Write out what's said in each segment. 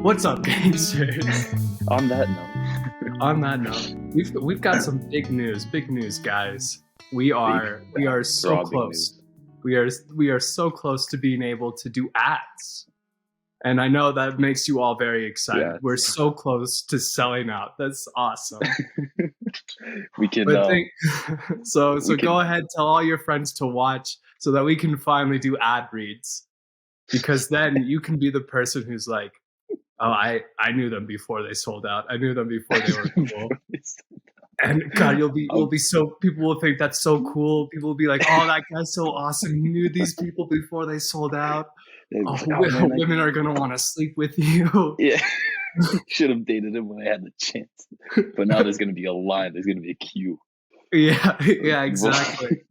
What's up, gangsters? On that note, On that note, we've got some big news, guys. We are so raw big close. news. We are so close to being able to do ads, and I know that makes you all very excited. Yeah. We're so close to selling out. That's awesome. We can. But so go ahead, tell all your friends to watch so that we can finally do ad reads, because then you can be the person who's like, oh, I knew them before they sold out. I knew them before they were cool. And God, you'll be so, people will think that's so cool. People will be like, oh, that guy's so awesome. He knew these people before they sold out. Women are going to want to sleep with you. Yeah. Should have dated him when I had the chance. But now there's going to be a line. There's going to be a queue. Yeah, exactly.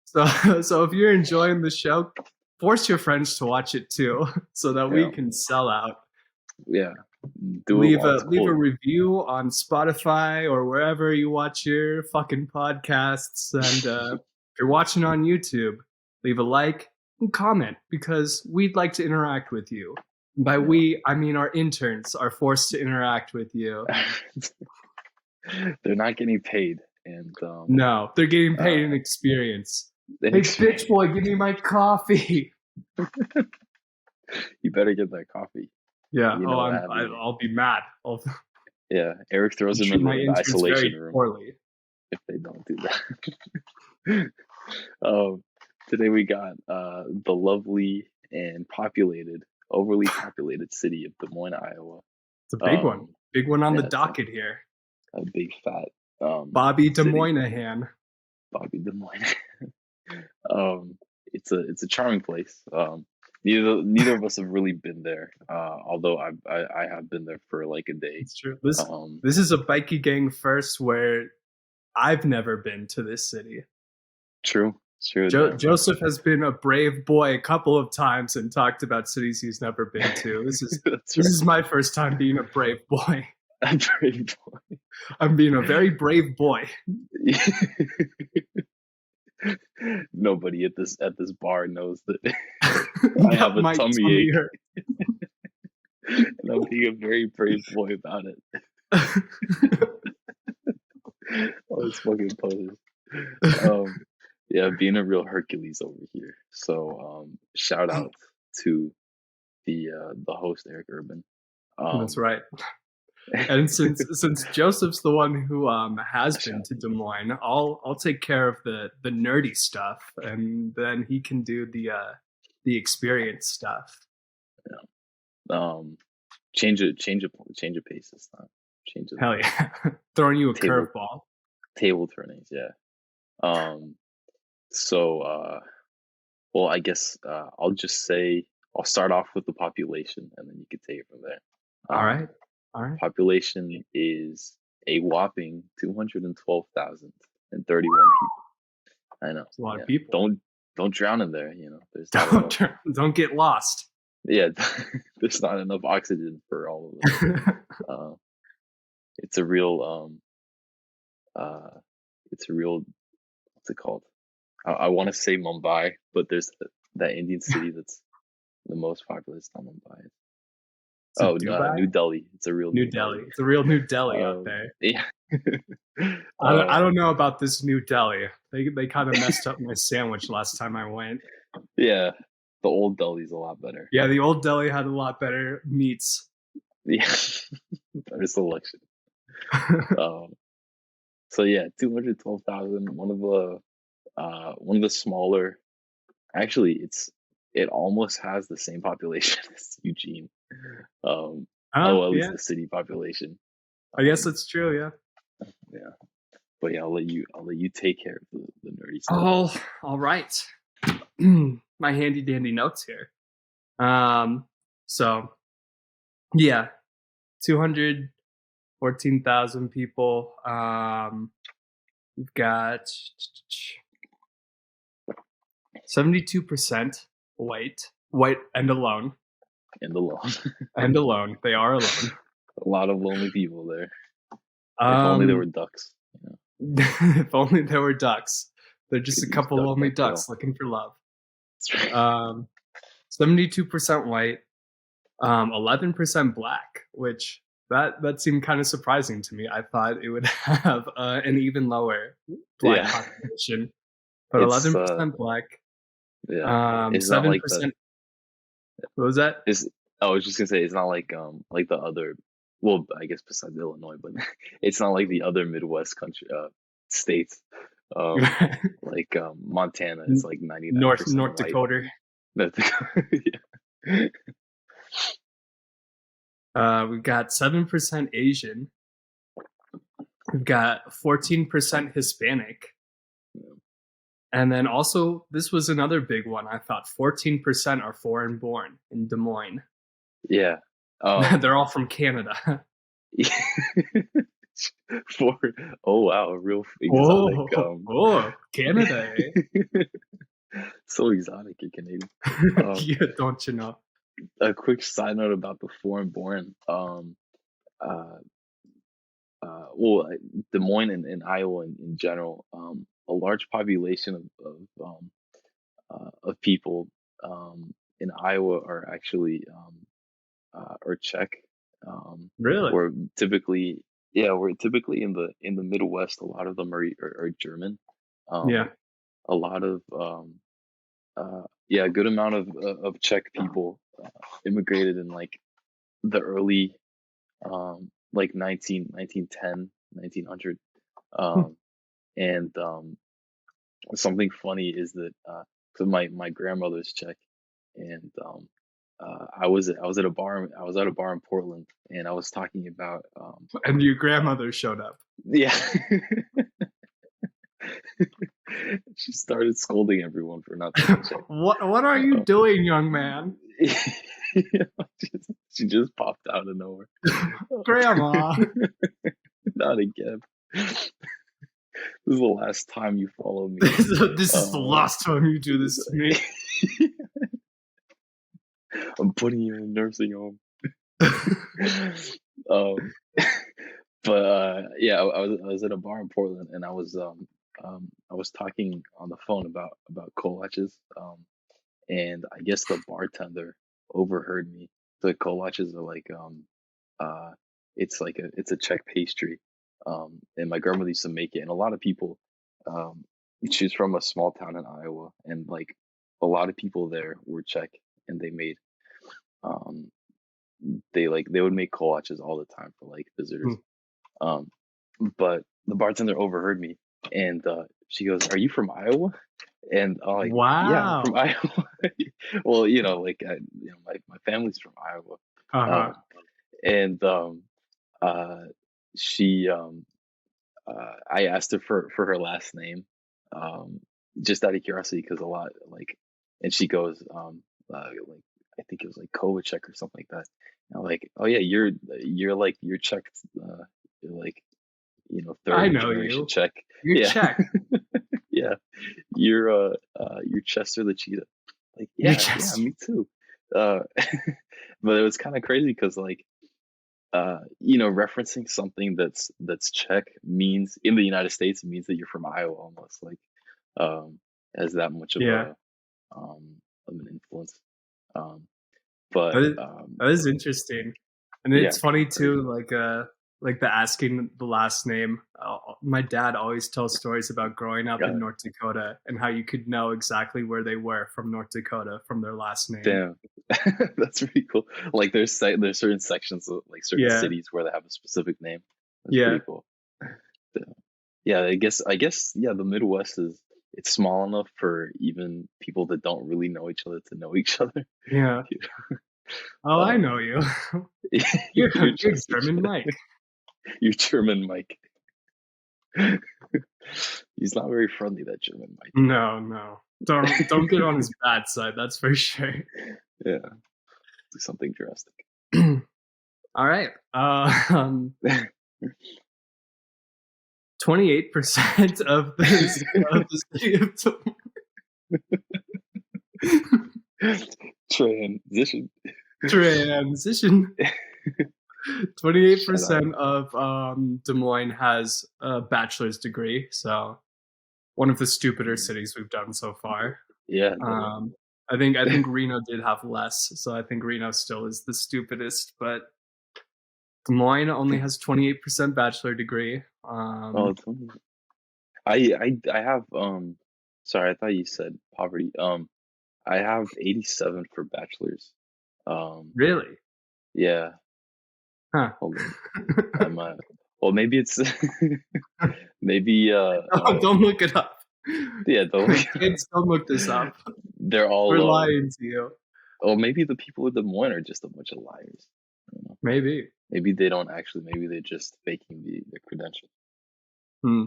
So if you're enjoying the show, force your friends to watch it too, so that we can sell out. Yeah. Leave a review on Spotify or wherever you watch your fucking podcasts. And if you're watching on YouTube, leave a like and comment, because we'd like to interact with you. By we, I mean our interns are forced to interact with you. They're not getting paid. And no, they're getting paid in experience. Hey, bitch boy, give me my coffee. You better get that coffee. Yeah. I'll be mad. Yeah. Eric throws him in the isolation room poorly if they don't do that. Today we got the lovely and overly populated city of Des Moines, Iowa. It's a big one on the docket here. A big fat Bobby Des Moines. Bobby Des Moines. It's a charming place. Neither of us have really been there. Although I have been there for like a day. It's true. This is a Bikey gang first, where I've never been to this city. True. Joseph has been a brave boy a couple of times and talked about cities he's never been to. This is my first time being a brave boy. A brave boy. I'm being a very brave boy. Nobody at this bar knows that I have a tummy ache. And I'm being a very brave boy about it. All these fucking poses. Yeah, being a real Hercules over here. So shout out to the host, Eric Urban. That's right. And since Joseph's the one who has been to Des Moines, I'll take care of the nerdy stuff, and then he can do the experience stuff. Yeah. Change of pace this time. Hell yeah. Throwing you a curveball. Table turnings, yeah. So well, I guess I'll just say I'll start off with the population, and then you can take it from there. All right. Population is a whopping 212,031 people. I know. It's a lot of people. Don't drown in there. You know, there's don't get lost. Yeah, there's not enough oxygen for all of them. It's a real. What's it called? I want to say Mumbai, but there's that Indian city that's the most populous. Not Mumbai. New Delhi. It's a real New Delhi. It's a real New Delhi out there. Yeah. I don't know about this New Delhi. They kind of messed up my sandwich last time I went. Yeah, the old Delhi's a lot better. Yeah, the old Delhi had a lot better meats. Yeah, better selection. So yeah, 212,000. One of the smaller. Actually, it almost has the same population as Eugene. At least the city population. I guess that's true. Yeah. Yeah. But yeah, I'll let you take care of the nerdy stuff. Oh, all right. My handy dandy notes here. So yeah, 214,000 people. We've got 72% white and alone. And alone. And alone. They are alone. A lot of lonely people there. If only there were ducks. If only there were ducks. They're just a couple lonely ducks looking for love. 72% white. 11% black, which that seemed kind of surprising to me. I thought it would have an even lower black Yeah. population, but It's 11% black, yeah. It's not like the 7%. What was that? it's I was just gonna say it's not like the other, well, I guess besides Illinois, but it's not like the other Midwest country states. Um like Montana is like North 99% white. Dakota. That's yeah. We've got 7% Asian. We've got 14% Hispanic. And then also, this was another big one. I thought 14% are foreign born in Des Moines. Yeah. They're all from Canada. For oh wow, real exotic. Oh, Canada, So exotic, you're Canadian. eh? Um, Yeah, don't you know? a quick side note about the foreign born. Uh, well, Des Moines and Iowa in general, a large population of people in Iowa are actually are Czech. Really? We're typically yeah, we're typically in the Midwest. A lot of them are German. Yeah. Um, a lot of yeah, a good amount of Czech people immigrated in like the early like 1910 1900. Hmm. um and something funny is that so my grandmother's Czech, and I was at a bar in Portland, and I was talking about And your grandmother showed up. yeah. She started scolding everyone for not saying Czech. What are you Uh, doing, young man? yeah, she just popped out of nowhere. Grandma. Not again. This is the last time you follow me. This is the Uh, last time you do this to me. I'm putting you in a nursing home. um, but yeah, I was at a bar in Portland, and I was talking on the phone about kolaches, and I guess the bartender overheard me. The kolaches are like uh, it's a Czech pastry, and my grandmother used to make it, and a lot of people, um, she's from a small town in Iowa, and like a lot of people there were Czech, and um, they would make kolaches all the time for like Hmm. visitors. Um, but the bartender overheard me, and she goes, "Are you from Iowa?" And I'm like, "Yeah, I'm from Wow. Iowa." Well, like my family's from Iowa, Uh-huh. um, and uh, she I asked her for her last name, um, just out of curiosity, because a lot like, and she goes, like I think it was like Kovacek or something like that. And I'm like, oh yeah, you're Czech, you're like I third know generation you. Czech. You're Yeah, Czech. yeah, you're Chester the cheetah. Like You're yeah, just me too. Uh, but it was kind of crazy because like referencing something that's Czech means in the United States it means that you're from Iowa almost like has that much yeah. of an influence. Um, That but is, that is interesting. And yeah, it's funny crazy. too, like the asking the last name. My dad always tells stories about growing up in Uh, North Dakota and how you could know exactly where they were from North Dakota from their last name. Damn, that's pretty cool. Like there's certain sections of like certain Yeah. cities where they have a specific name. That's Yeah. pretty cool. Damn. Yeah, I guess yeah, the Midwest is it's small enough for even people that don't really know each other to know each other. Yeah. Oh, I Um, know you. you're You're just German Mike. you're German Mike. He's not very friendly, that German Mike. No, no. Don't get on his bad side, that's for sure. Yeah, do something drastic. All right. 28% of the city of Transition. transition. Shut up. 28% of Des Moines has a bachelor's degree, so one of the stupider Mm. cities we've done so far. Yeah, no, Um, I think Reno did have less, so I think Reno still is the stupidest, but Des Moines only has 28% bachelor degree. Oh, it's funny. I have sorry, I thought you said poverty. I have 87 for bachelor's. Um, Really? yeah, Huh. hold on. I'm well, maybe it's maybe Oh, don't look it up. yeah, Kids, don't look this up. they're We're all lying to you. or maybe the people of Des Moines are just a bunch of liars. I don't know. Maybe. Maybe they don't actually. Maybe they're just faking the credentials. Hmm.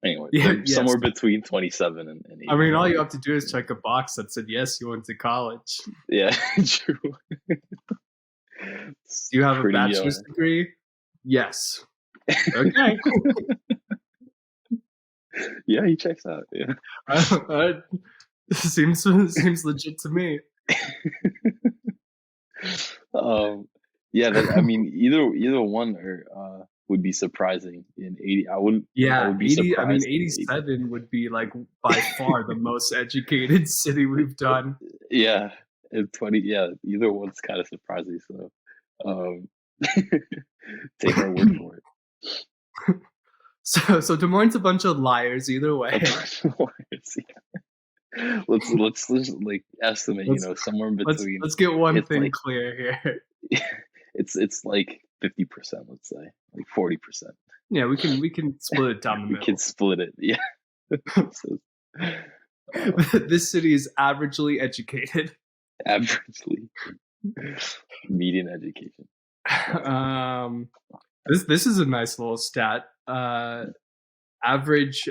Anyway, Yeah, they're yes. somewhere between 27 and I mean, all 87. you have to do is check a box that said, yes, you went to college. Yeah, true. It's Do you have a pretty bachelor's degree? Yes. Okay. yeah, he checks out. Yeah. Seems legit to me. Yeah, that I mean either one or would be surprising in 80. I Yeah, would be 80, I mean, surprised in 80. 87 would be like by far the most educated city we've done. Yeah, in 20, yeah, either one's kind of surprising, so um take our word for it. So Des Moines' a bunch of liars either A way. bunch of liars, yeah. Let's just like estimate, Let's somewhere in let's between. let's get one It's thing like clear here. it's like 50%, let's say, like 40%. Yeah, we can split it down the We can middle. split it, yeah. So, This city is averagely educated. averagely, median education. Um, this is a nice little stat. Average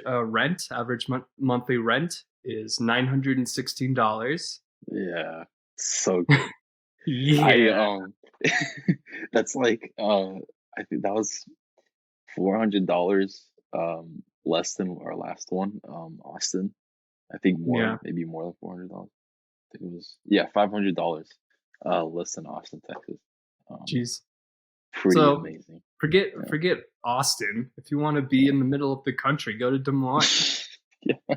monthly rent is $916. Yeah, so good. I Yeah. that's like I think that was $400 less than our last one, Austin. I think Yeah. maybe more than $400. I think it was, yeah, $500 less than Austin, Texas. Um, Jeez. pretty So amazing. forget Austin. If you want to be in the middle of the country, go to Des Moines. Yeah, yeah,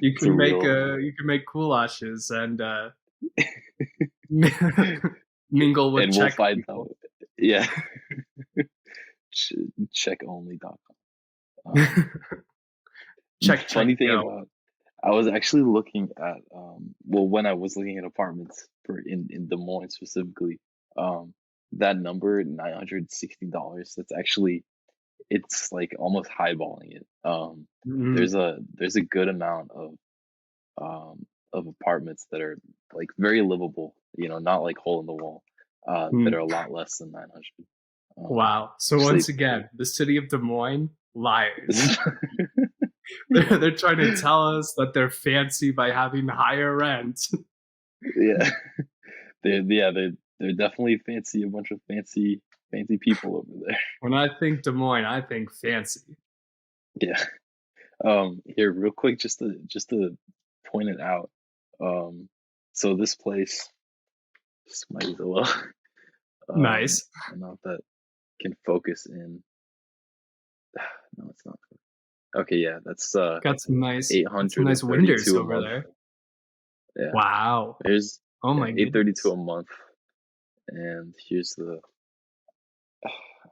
You it's a can make real goulashes and mingle with and we'll Czech find out. people. Yeah, checkonly.com. Um, Check funny thing go. about I was actually looking at well when I was looking at apartments for in Des Moines specifically, um that number $960, that's actually it's like almost highballing it. Mhm. There's a good amount of apartments that are like very livable, not like hole in the wall, that Mm. are a lot less than 900. Wow. So Actually, once again, the city of Des Moines liars. They're trying to tell us that they're fancy by having higher rent. yeah, they're definitely fancy, a bunch of fancy people over there. When I think Des Moines, I think fancy. Yeah. Here, real quick, just to point it out. Um, so this place, just might as well. Nice. I don't know if that can focus in. No, it's not. Okay, yeah, that's Got some nice winders 832 a over month. there. Yeah, Wow. there's Oh yeah, my 832 goodness. a month, and here's the.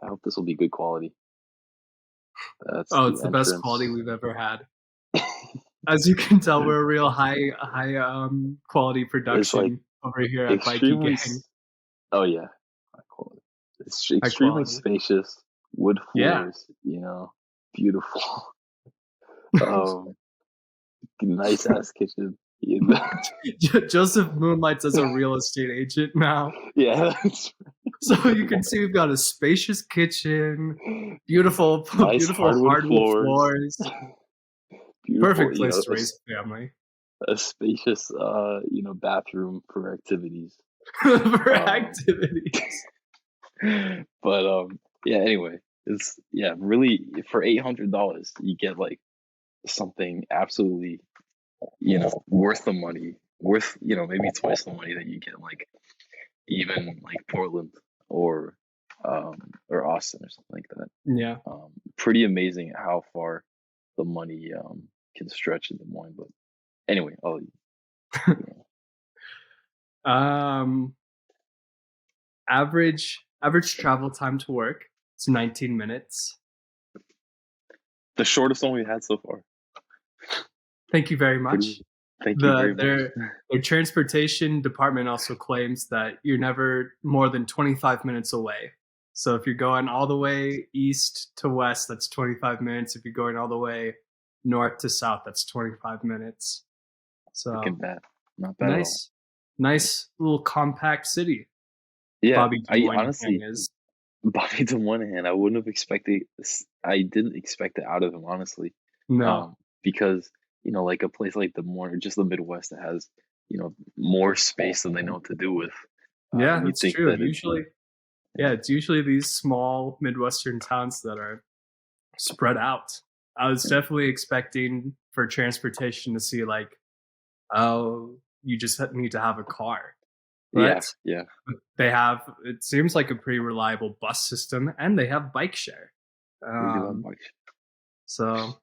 I hope this will be good quality. That's Oh, the it's the best entrance. quality we've ever had. As you can tell, we're a real high quality It's like production over here at Bikey extremely. Gang. Oh yeah, high quality. It's High extremely quality. spacious, wood Yeah. floors. Beautiful. Um, nice ass kitchen. Joseph moonlights as a real estate agent now. Yeah, So you can see we've got a spacious kitchen, beautiful nice beautiful hardwood hardwood floors. floors. Beautiful, Perfect place to raise a family. a spacious, bathroom for activities. For Um, activities. but yeah. Anyway, it's yeah, really for $800 you get like something absolutely, worth the money, worth maybe twice the money that you get like even like Portland or Austin or something like that. Yeah. Pretty amazing how far the money can stretch in Des Moines. But anyway, Um, average travel time to work. It's 19 minutes. The shortest one we had so far. Thank you very much. Thank you very much. Their transportation department also claims that you're never more than 25 minutes away. So if you're going all the way east to west, that's 25 minutes. If you're going all the way north to south, that's 25 minutes. So Look at that. Not bad at all. Nice little compact city. Yeah, Bobby I Des honestly, is. Bobby Des Moines, I wouldn't have expected. I didn't expect it out of him, honestly. No. Because like a place like Des Moines or just the Midwest that has more space than they know what to do with. Yeah, you that's think true. that Usually, it's usually these small Midwestern towns that are spread out. I was definitely expecting for transportation to see like, oh, you just need to have a car. But yeah. they have, it seems like a pretty reliable bus system, and they have bike share. They do have bikes. So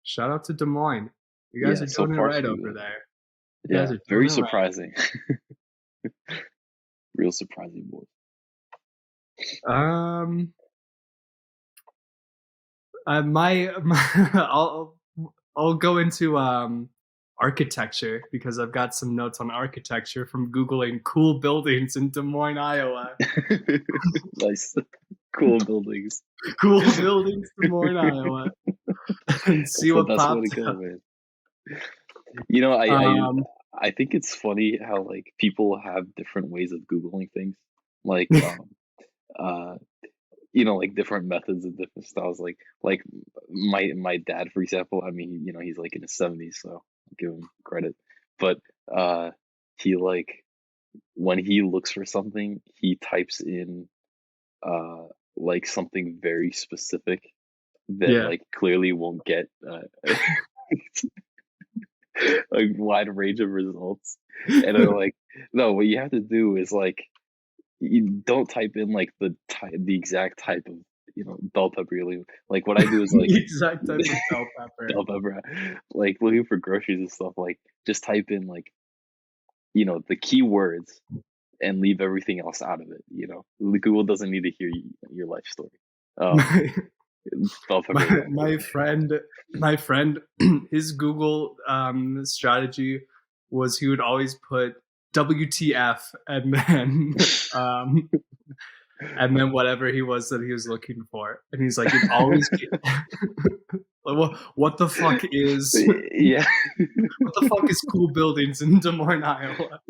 shout out to Des Moines. You guys are so doing it far right so over good. there. You guys are doing very it right. surprising. Real surprising, boys. I'll go into architecture because I've got some notes on architecture from Googling cool buildings in Des Moines, Iowa. Nice. Cool buildings. Cool buildings, Des Moines, Iowa. And see what pops up. Man. I think it's funny how like people have different ways of Googling things. Like like different methods and different styles. Like my dad, for example. I mean, he's like in his 70s, so I'll give him credit. But he like when he looks for something, he types in like something very specific that like clearly won't get a wide range of results. And I'm like, no, what you have to do is like you don't type in like the exact type of bell pepper you're looking. Like what I do is like the exact type of bell pepper. Bell pepper. Like looking for groceries and stuff, like just type in like the keywords and leave everything else out of it. Google doesn't need to hear your life story. Bell pepper. My friend, his Google strategy was he would always put WTF and then whatever he was that he was looking for, and he's like, it always what the fuck is what the fuck is cool buildings in Des Moines, Iowa?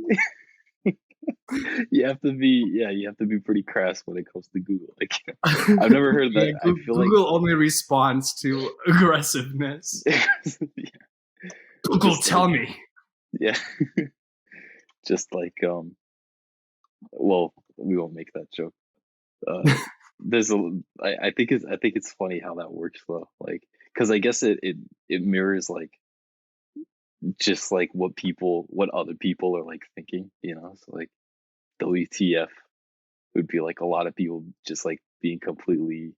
You have to be pretty crass when it comes to Google. Like, I've never heard that. I feel Google only responds to aggressiveness. Google, tell me. Yeah. Just like well, we won't make that joke. I think it's funny how that works though. Like, because I guess it mirrors like just like what other people are like thinking. So like WTF would be like a lot of people just like being completely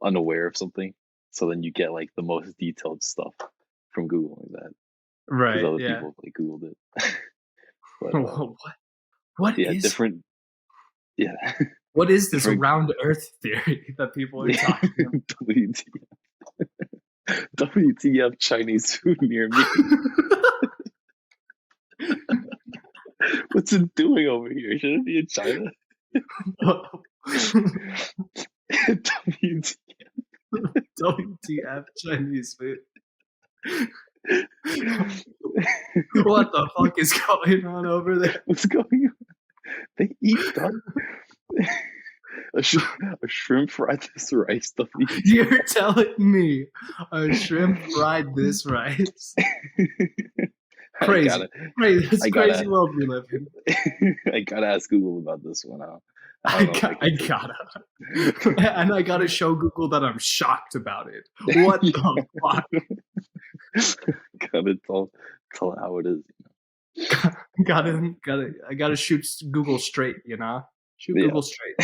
unaware of something. So then you get like the most detailed stuff from Googling that. Right. Because other people like Googled it. But, what is different? Yeah. What is this round Earth theory that people are talking about? WTF Chinese food near me? What's it doing over here? Should it be in China? WTF Chinese food? What the fuck is going on over there? What's going on? They eat duck. A shrimp fried this rice. You're telling me a shrimp fried this rice? Crazy. It's crazy world we live in. I gotta ask Google about this one. I gotta. And I gotta show Google that I'm shocked about it. What the fuck? Gotta tell how it is. I gotta shoot Google straight, Shoot Google straight.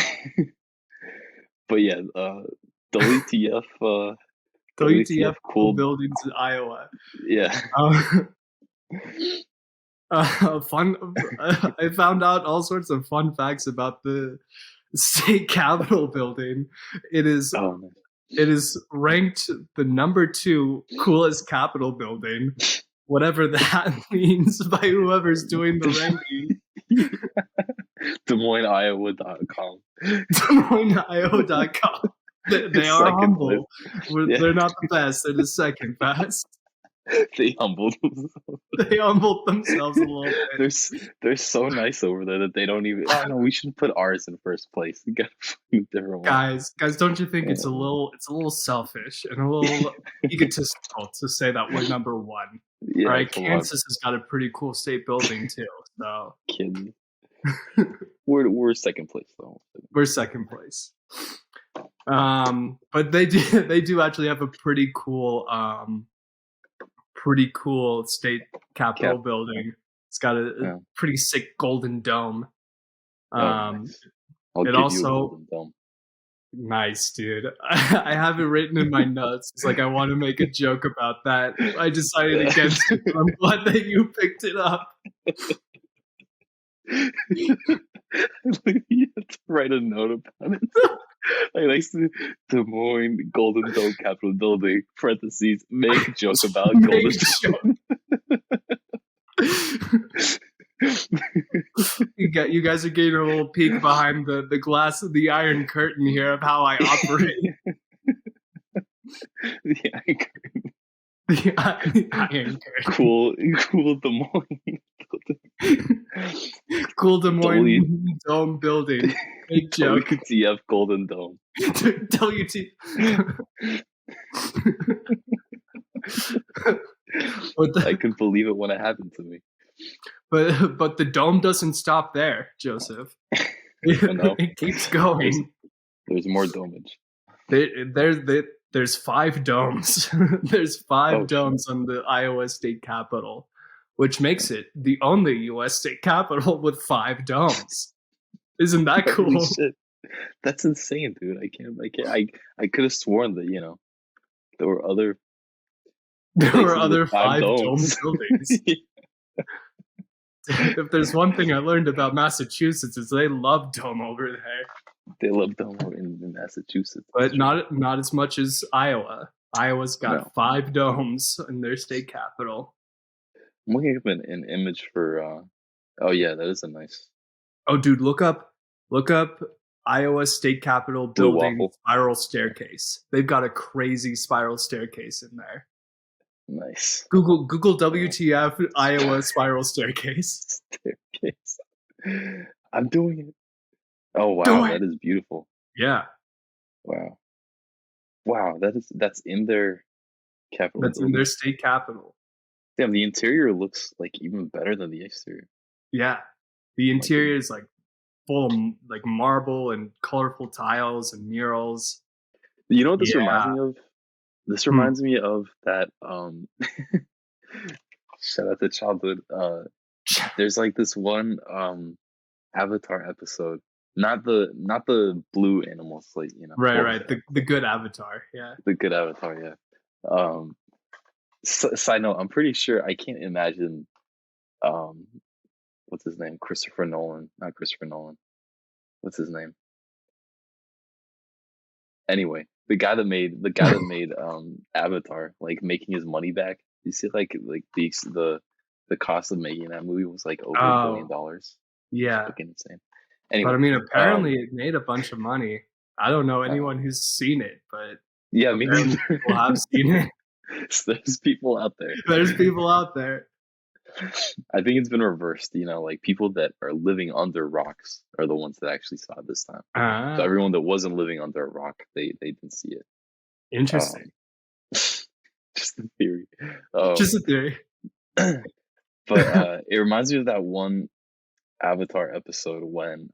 But yeah, WTF WTF cool buildings in Iowa. Yeah. Fun. I found out all sorts of fun facts about the state capitol building. It is Oh, it is ranked the number 2 coolest capitol building, whatever that means by whoever's doing the ranking. Des Moines, Iowa.com. DesMoinesIO.com. They are humble. Yeah. They're not the best. They're the second best. They humbled themselves. They humbled themselves a little bit. They're so nice over there that they don't even. Oh no, we should put ours in first place. We got a different one. Guys, don't you think it's a little selfish and a little egotistical to say that we're number 1? Yeah, right? Kansas has got a pretty cool state building too. So kidding. We're second place though. We're second place. But they do actually have a pretty cool state capitol building. It's got a pretty sick golden dome. Nice. It also nice, dude. I have it written in my notes. It's like I want to make a joke about that. I decided against it, but I'm glad that you picked it up. You have to write a note about it. Like Des Moines Golden Dome Capitol Building, parentheses, make joke about Golden Dome. You guys are getting a little peek behind the glass of the Iron Curtain here of how I operate. The Iron Curtain. The Iron Curtain. Cool Des Moines. Cool Des Moines Dome building. Big joke. WTF Golden Dome. WTF. I couldn't believe it when it happened to me. But the dome doesn't stop there, Joseph. It keeps going. There's more domage. There's 5 domes. There's 5 domes on the Iowa State Capitol, which makes it the only U.S. state capitol with 5 domes. Isn't that cool? Holy shit. That's insane, dude. I could have sworn that there were other. There were other 5 dome buildings. If there's one thing I learned about Massachusetts, is they love dome over there. They love dome in Massachusetts, but not as much as Iowa. Iowa's got 5 domes in their state capital. I'm looking up an image for. Oh yeah, that is a nice. Oh, dude, look up Iowa State Capitol building spiral staircase. They've got a crazy spiral staircase in there. Nice. Google WTF Iowa spiral staircase. I'm doing it. Oh wow, that is beautiful. Yeah. Wow, that's in their capital. That's in their state capital. Damn, the interior looks like even better than the exterior. Yeah. The interior is like full of like marble and colorful tiles and murals. You know what this reminds me of? This reminds me of that shout out to childhood. There's like this one Avatar episode. Not the blue animal slate, Right. The good Avatar, yeah. The good Avatar, yeah. Side note, I'm pretty sure I can't imagine what's his name? Christopher Nolan. Not Christopher Nolan. What's his name? Anyway, the guy that made Avatar, like making his money back. You see like the cost of making that movie was like over $1 billion. Yeah. Fucking insane. Anyway, but I mean, apparently it made a bunch of money. I don't know anyone who's seen it, but yeah, me neither. People have seen it. There's people out there. There's people out there. I think it's been reversed. Like people that are living under rocks are the ones that actually saw it this time. So everyone that wasn't living under a rock, they didn't see it. Interesting. Just a theory. Just a theory. But it reminds me of that one Avatar episode when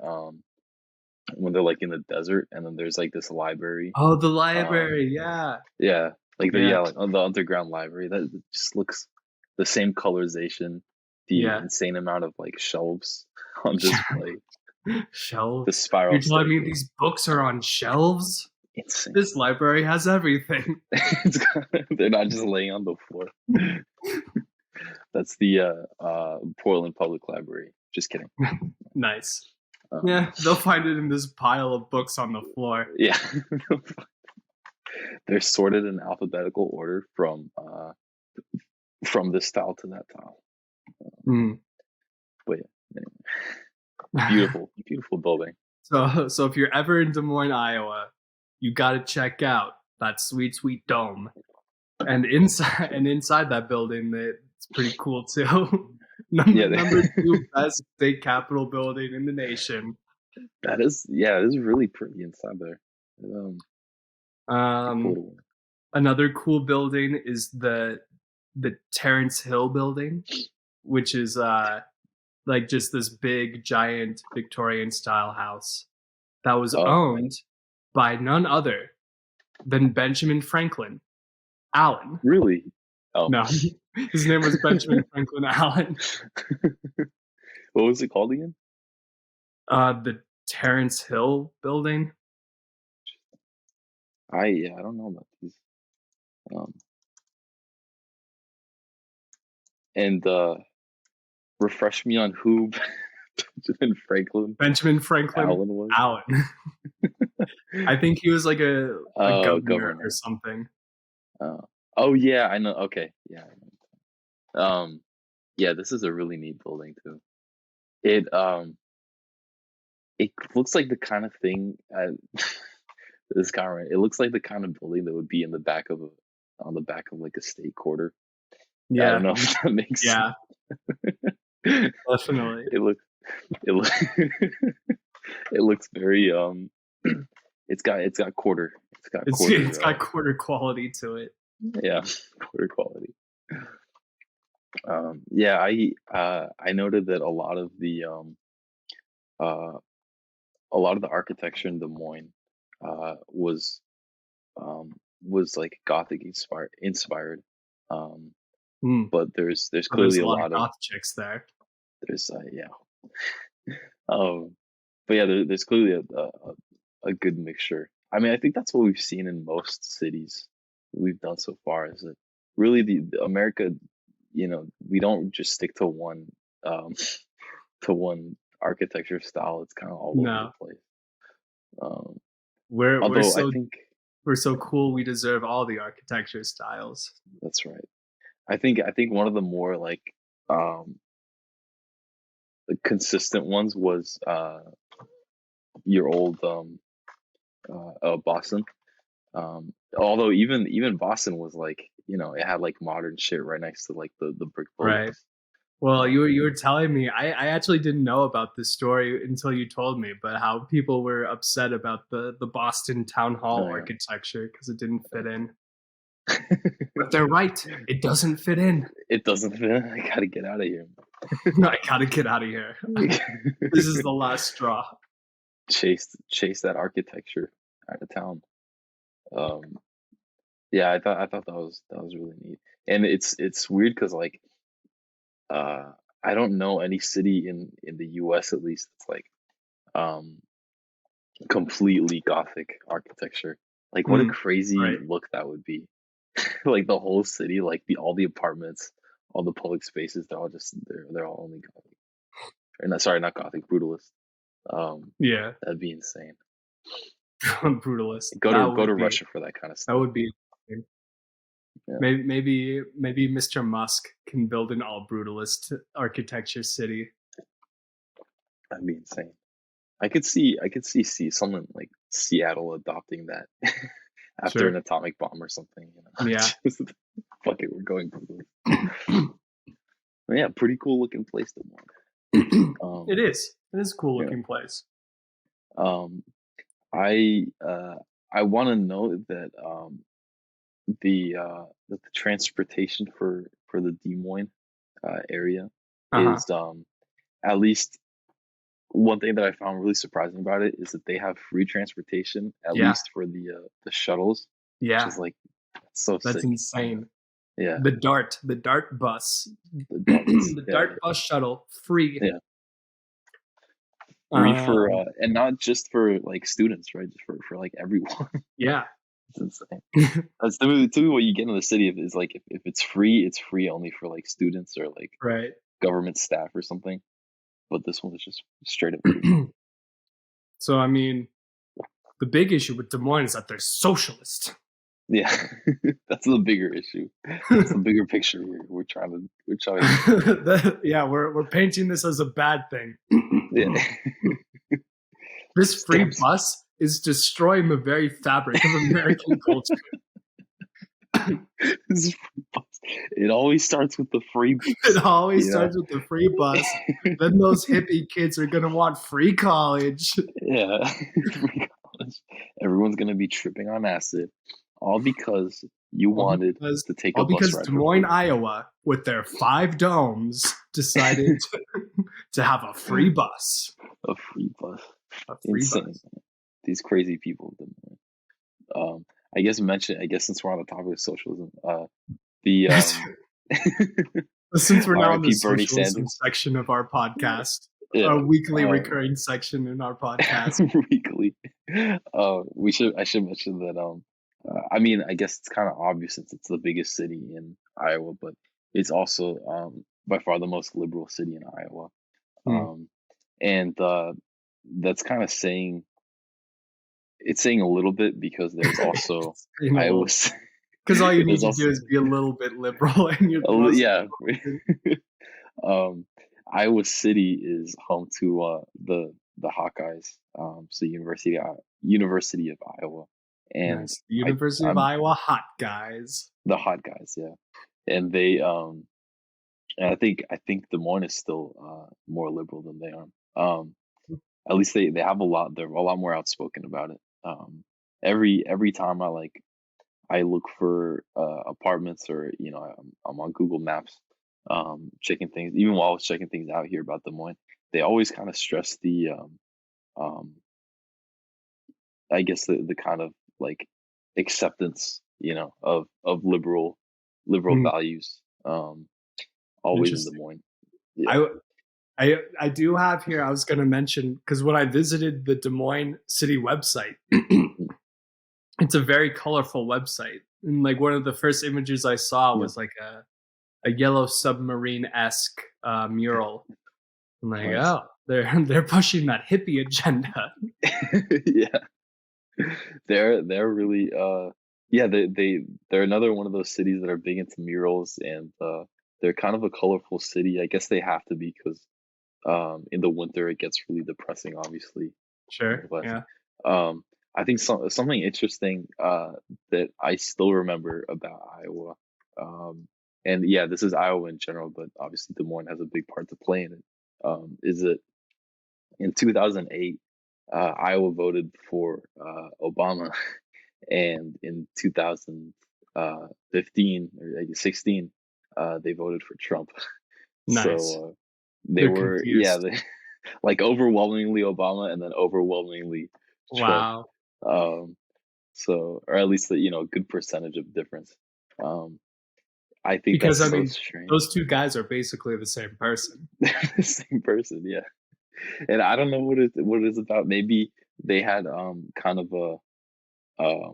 they're like in the desert and then there's like this library. Oh, the library, yeah. Yeah, like on the underground library that just looks the same colorization, the insane amount of like shelves on display. Shelves. The spiral. You're telling me these books are on shelves? Insane. This library has everything. They're not just laying on the floor. That's the Portland Public Library. Just kidding. Nice. Yeah, they'll find it in this pile of books on the floor. Yeah. They're sorted in alphabetical order from this tile to that tile. But yeah, anyway. Beautiful building. So if you're ever in Des Moines, Iowa, you got to check out that sweet dome. And inside that building, it's pretty cool too. Number 2 best state capitol building in the nation. It is really pretty inside there. Cool. Another cool building is the Terrence Hill building, which is like just this big giant Victorian style house that was owned by none other than Benjamin Franklin Allen. Really? Oh. No, his name was Benjamin Franklin Allen. What was it called again? The Terrence Hill building. I don't know about these. And refresh me on who Benjamin Franklin Allen was. I think he was like a governor or something. Oh yeah, I know. Okay, yeah. Yeah, this is a really neat building too. It looks like the kind of thing. This guy, right? It looks like the kind of building that would be on the back of like a state quarter. Yeah, I don't know if that makes sense. Definitely. It looks very it's got quarter quality to it. Yeah, quarter quality. Yeah, I noted that a lot of the architecture in Des Moines was like Gothic inspired. But there's clearly a lot of goth chicks there. There's but yeah, there's clearly a good mixture. I mean, I think that's what we've seen in most cities that we've done so far. Is that really the America? We don't just stick to one architecture style. It's kind of all over the place. We're so cool. We deserve all the architecture styles. That's right. I think one of the more like consistent ones was your old Boston. Although even Boston was like, it had like modern shit right next to like the brick buildings. Right. Well, you were telling me, I actually didn't know about this story until you told me, but how people were upset about the Boston town hall architecture because it didn't fit in. But they're right. It doesn't fit in. It doesn't fit in. I gotta get out of here. I gotta get out of here. This is the last straw. Chase that architecture out of town. Yeah, I thought that was really neat, and it's weird because like, I don't know any city in the U.S. at least that's like, completely Gothic architecture. Like, what a crazy look that would be. Like the whole city, like all the apartments, all the public spaces, they're all only Gothic. Or not, sorry, not Gothic, brutalist. Yeah, that'd be insane. Brutalist. Go to Russia for that kind of stuff. That would be insane. Yeah. Maybe Mr. Musk can build an all brutalist architecture city. That'd be insane. I could see someone like Seattle adopting that. After an atomic bomb or something, Yeah. Fuck it, we're going brutalist. Yeah, pretty cool looking place to walk. It is a cool looking place. I want to note that the transportation for the Des Moines area is at least one thing that I found really surprising about it is that they have free transportation at least for the shuttles. Yeah, which is like that's sick. Insane. Yeah, the Dart bus, the Dart bus shuttle, free. Yeah. Free for and not just for like students, right? Just for like everyone. Yeah, It's insane. That's typically what you get in the city is like if it's free only for like students or like Right. government staff or something. But this one is just straight up free. So, I mean, the big issue with Des Moines is that they're socialist. Yeah, that's the bigger issue. That's the bigger picture we're trying to. Yeah, we're painting this as a bad thing. Yeah. This free bus is destroying the very fabric of American culture. It always starts with the free bus. It always starts with the free bus. Then those hippie kids are gonna want free college. Yeah, free college. Everyone's gonna be tripping on acid, all because you wanted to take a bus ride. Because Des Moines, Iowa, with their 5 domes, decided to have a free bus. A free bus. Insane. These crazy people. I guess since we're on the topic of socialism, since we're now in the socialism section of our podcast, a weekly recurring section in our podcast. Weekly. I should mention that. I mean, I guess it's kind of obvious since it's the biggest city in Iowa, but it's also by far the most liberal city in Iowa. And that's kind of saying a little bit because there's also Iowa. Because all you need to do is be a little bit liberal, and you're yeah. Iowa City is home to the Hawkeyes, so University of Iowa, and nice. The University of Iowa Hot Guys. The Hot Guys, yeah, and they and I think Des Moines is still more liberal than they are. At least they have a lot. They're a lot more outspoken about it. Every time I look for apartments or I'm on Google Maps checking things, even while I was checking things out here about Des Moines, they always kind of stress the I guess the kind of like acceptance of liberal values always in Des Moines. Yeah. I do have here, I was going to mention, because when I visited the Des Moines city website, it's a very colorful website. And like one of the first images I saw was like a yellow submarine-esque mural. I'm like, oh, they're pushing that hippie agenda. Yeah, they're really they're another one of those cities that are big into murals, and they're kind of a colorful city. I guess they have to be because in the winter it gets really depressing, obviously. Sure. Yeah. I think something interesting that I still remember about Iowa, and yeah, this is Iowa in general, but obviously Des Moines has a big part to play in it. Is that in 2008, Iowa voted for Obama, and in 2015 or 16, they voted for Trump. Nice. So they were confused. Like overwhelmingly Obama and then overwhelmingly Trump. Wow. So, or at least a good percentage of difference. I think because that's I mean, strange. Those two guys are basically the same person. The same person, yeah. And I don't know what it is about. Maybe they had kind of a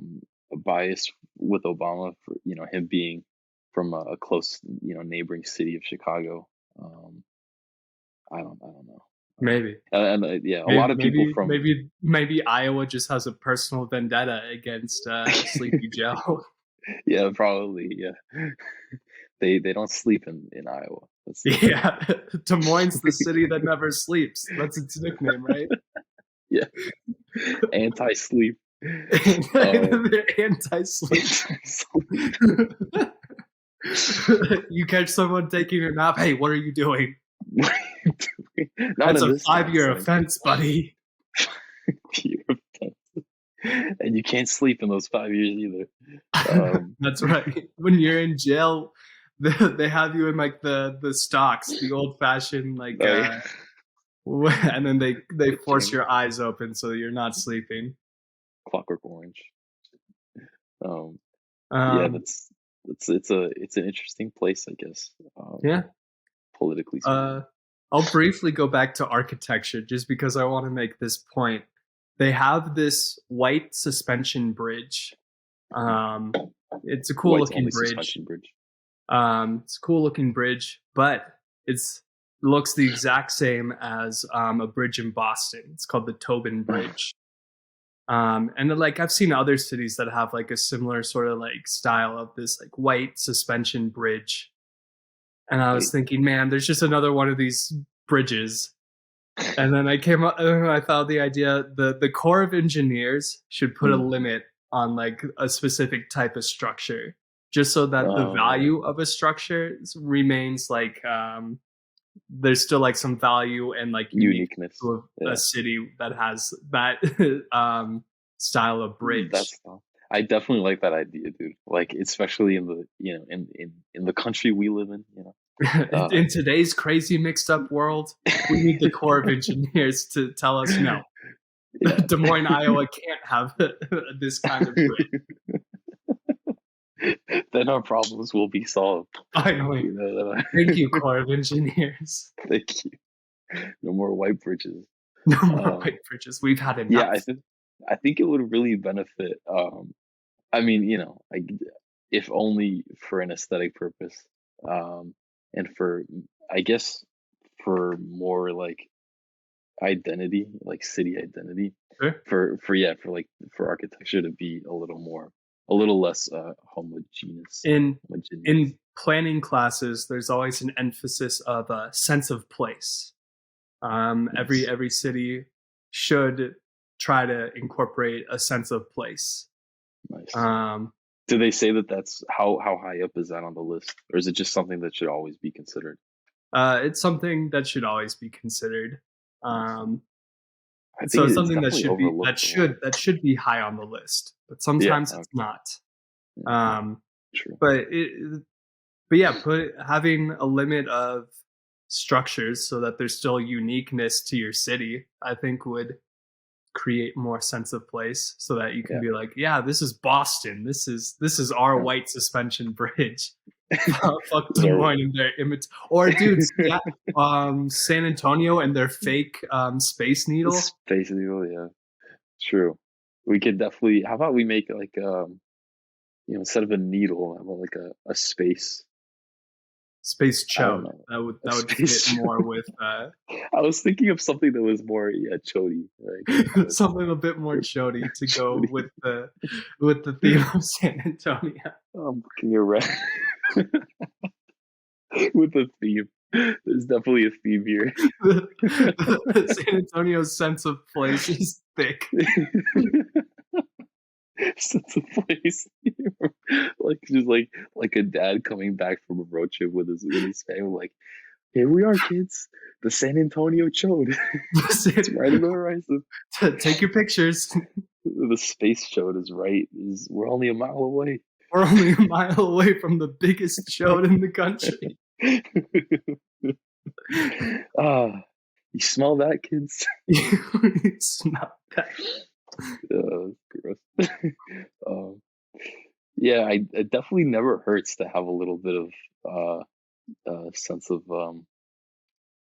bias with Obama for him being from a close neighboring city of Chicago. I don't know. Maybe. And a lot of people from maybe Iowa just has a personal vendetta against Sleepy Joe. Yeah, probably. Yeah, they don't sleep in Iowa. Yeah, Des Moines, the city that never sleeps. That's its nickname, right? Yeah, anti-sleep. They're anti-sleep. You catch someone taking a nap. Hey, what are you doing? That's a 5-year offense, buddy. And you can't sleep in those 5 years either. That's right. When you're in jail, they have you in like the stocks, the old-fashioned and then they force your eyes open so that you're not sleeping. Clockwork Orange. Yeah, it's an interesting place, I guess. Yeah. Politically. I'll briefly go back to architecture just because I want to make this point. They have this white suspension bridge Um, it's a cool White's looking only bridge. suspension bridge. It's a cool looking bridge, but it's looks the exact same as a bridge in Boston. It's called the Tobin Bridge. And then, like I've seen other cities that have like a similar sort of like style of this like white suspension bridge. And I was Right. thinking, man, there's just another one of these bridges. And then I came up, I thought the idea the Corps of Engineers should put a Hmm. limit on like a specific type of structure, just so that the Oh, value of a structure remains like there's still like some value and like unique uniqueness. to a Yeah, city that has that style of bridge. that's. I definitely like that idea, dude. Like, especially in the in the country we live in. In today's crazy mixed up world, we need the Corps of Engineers to tell us no. Yeah. Des Moines, Iowa can't have this kind of bridge. Then our problems will be solved. Finally. You know, Thank you, Corps of Engineers. thank you. No more white bridges. No more Um, white bridges. We've had yeah, enough. I think it would really benefit. I mean, like if only for an aesthetic purpose, um, and for I guess for more like identity, like city identity, Sure. for like for architecture to be a little less homogeneous. In Homogeneous. in planning classes, there's always an emphasis of a sense of place. Nice, Every city should try to incorporate a sense of place. nice. Um, Do they say that that's how high up is that on the list, or is it just something that should always be considered? it's something that should always be considered. Nice. Um, I so think it's it's something definitely overlooked a lot. that should be high on the list, but Yeah, sometimes it's okay, not. yeah, Um, true. but but yeah, having a limit of structures so that there's still uniqueness to your city, I think would create more sense of place so that you can Yeah. be like, yeah, this is Boston. This is our Huh. white suspension bridge. Fuck Des Or Moines and their or dudes, yeah, San Antonio and their fake Space Needle. Space Needle, yeah, true. We could definitely. How about we make like instead of a needle, how about like a space? Space I don't Chode. know, a That would fit space. more with I was thinking of something that was more, yeah, chody, like something a bit more chody to go chody. with the theme of San Antonio. I'm looking around with the theme. There's definitely a theme here. San Antonio's sense of place is thick. Sense of place, like just like a dad coming back from a road trip with his family, like, here we are, kids, the San Antonio chode. It's right on the horizon. Take your pictures. The space chode is right. Is We're only a mile away. We're only a mile away from the biggest chode in the country. You smell that, kids? You smell that. Gross. um, yeah, it definitely never hurts to have a little bit of sense of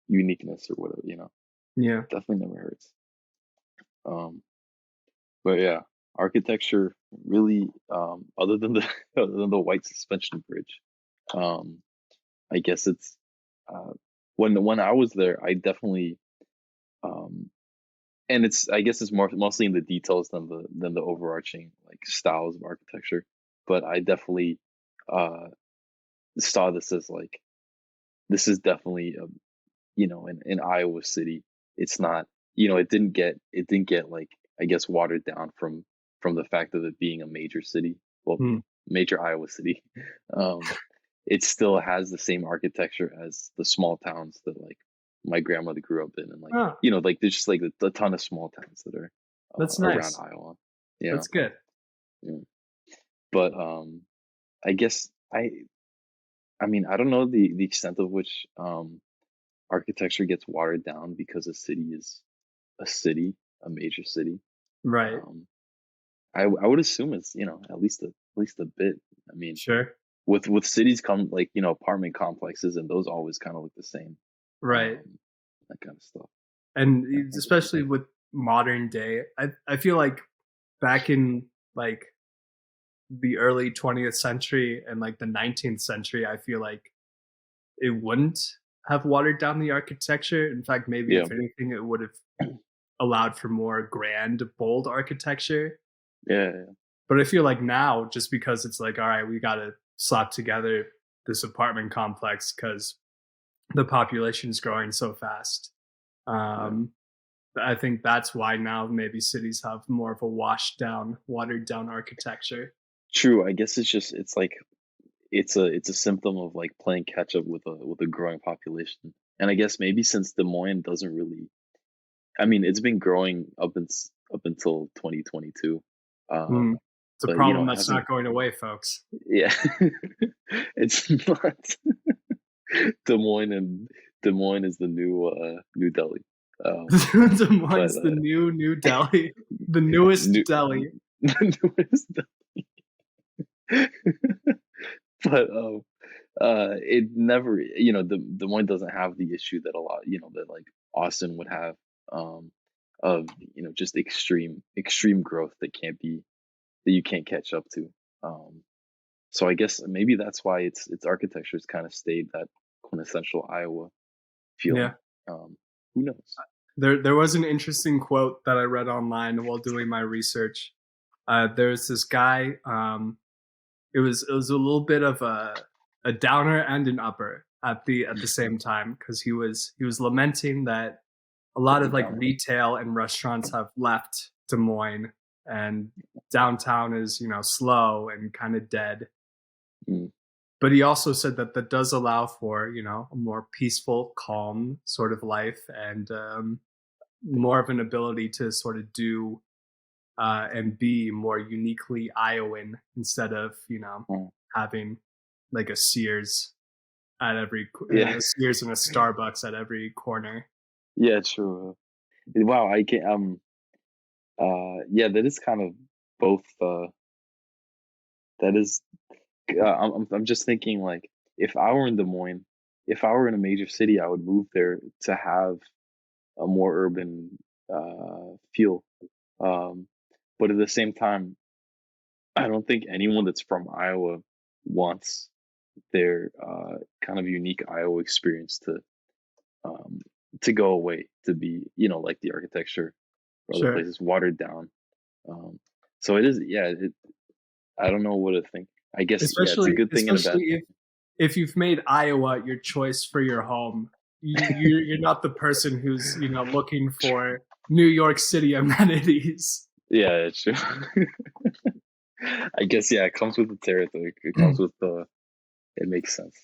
uniqueness or whatever. Yeah. Definitely never hurts. Um, but yeah, architecture really, other than the other than the white suspension bridge, um, I guess it's uh, when I was there, I definitely um, and it's I guess it's mostly in the details than the overarching like styles of architecture. But I definitely uh, saw this as like this is definitely in Iowa City. It's not, it didn't get like I guess watered down from the fact of it being a major city, well, Hmm. major Iowa city. Um, it still has the same architecture as the small towns that like my grandmother grew up in, and like Oh, like there's just like a ton of small towns that are that's around nice. Iowa. Yeah, That's good. yeah. But I guess I mean I don't know the extent of which architecture gets watered down because a city is a city, a major city. Right. Um, I would assume it's at least a bit. I mean, Sure. with cities come like apartment complexes, and those always kind of look the same. Right. Um, that kind of stuff. And Yeah, I guess. especially with modern day, I feel like back in like the early 20th century and like the 19th century, I feel like it wouldn't have watered down the architecture. In fact, maybe Yeah. if anything, it would have allowed for more grand, bold architecture. Yeah. But I feel like now, just because it's like, all right, we got to slap together this apartment complex because the population is growing so fast. Yeah. Um, I think that's why now maybe cities have more of a washed down, watered down architecture. True. I guess it's like it's a symptom of like playing catch up with a growing population. And I guess maybe since Des Moines doesn't really, I mean, it's been growing up until 2022. Mm. It's a But you know, problem it that's hasn't. not going away, folks. Yeah. It's not. Des Moines and Des Moines is the new Delhi. Des But Moines, the new Delhi, the newest new Delhi. the newest but it never, you know, Des Moines doesn't have the issue that a lot, you know, that like Austin would have, um of, you know, just extreme growth that can't be, that you can't catch up to. um so I guess maybe that's why its architecture's kind of stayed that quintessential Iowa feeling. Yeah. Who knows? There was an interesting quote that I read online while doing my research. There's this guy. It was a little bit of a downer and an upper at the same time because he was lamenting that a lot What's a of like downer? retail and restaurants have left Des Moines and downtown is slow and kind of dead. Mm, But he also said that that does allow for a more peaceful, calm sort of life and more of an ability to sort of do and be more uniquely Iowan instead of mm. having like a Sears at every Yeah. a Sears and a Starbucks at every corner. Yeah, true. Wow, I can yeah, that is kind of both. That is, I'm just thinking like, if I were in Des Moines, if I were in a major city, I would move there to have a more urban feel. Um, but at the same time, I don't think anyone that's from Iowa wants their kind of unique Iowa experience um, to go away, to be, you know, like the architecture or other Sure. places watered down. Um, so it is, yeah. I don't know what to think. I guess, yeah, it's a good thing and a bad Especially thing. if you've made Iowa your choice for your home, you're not the person who's looking for New York City amenities. Yeah, it's true. I guess, yeah, it comes with the territory. It comes with the. It makes sense.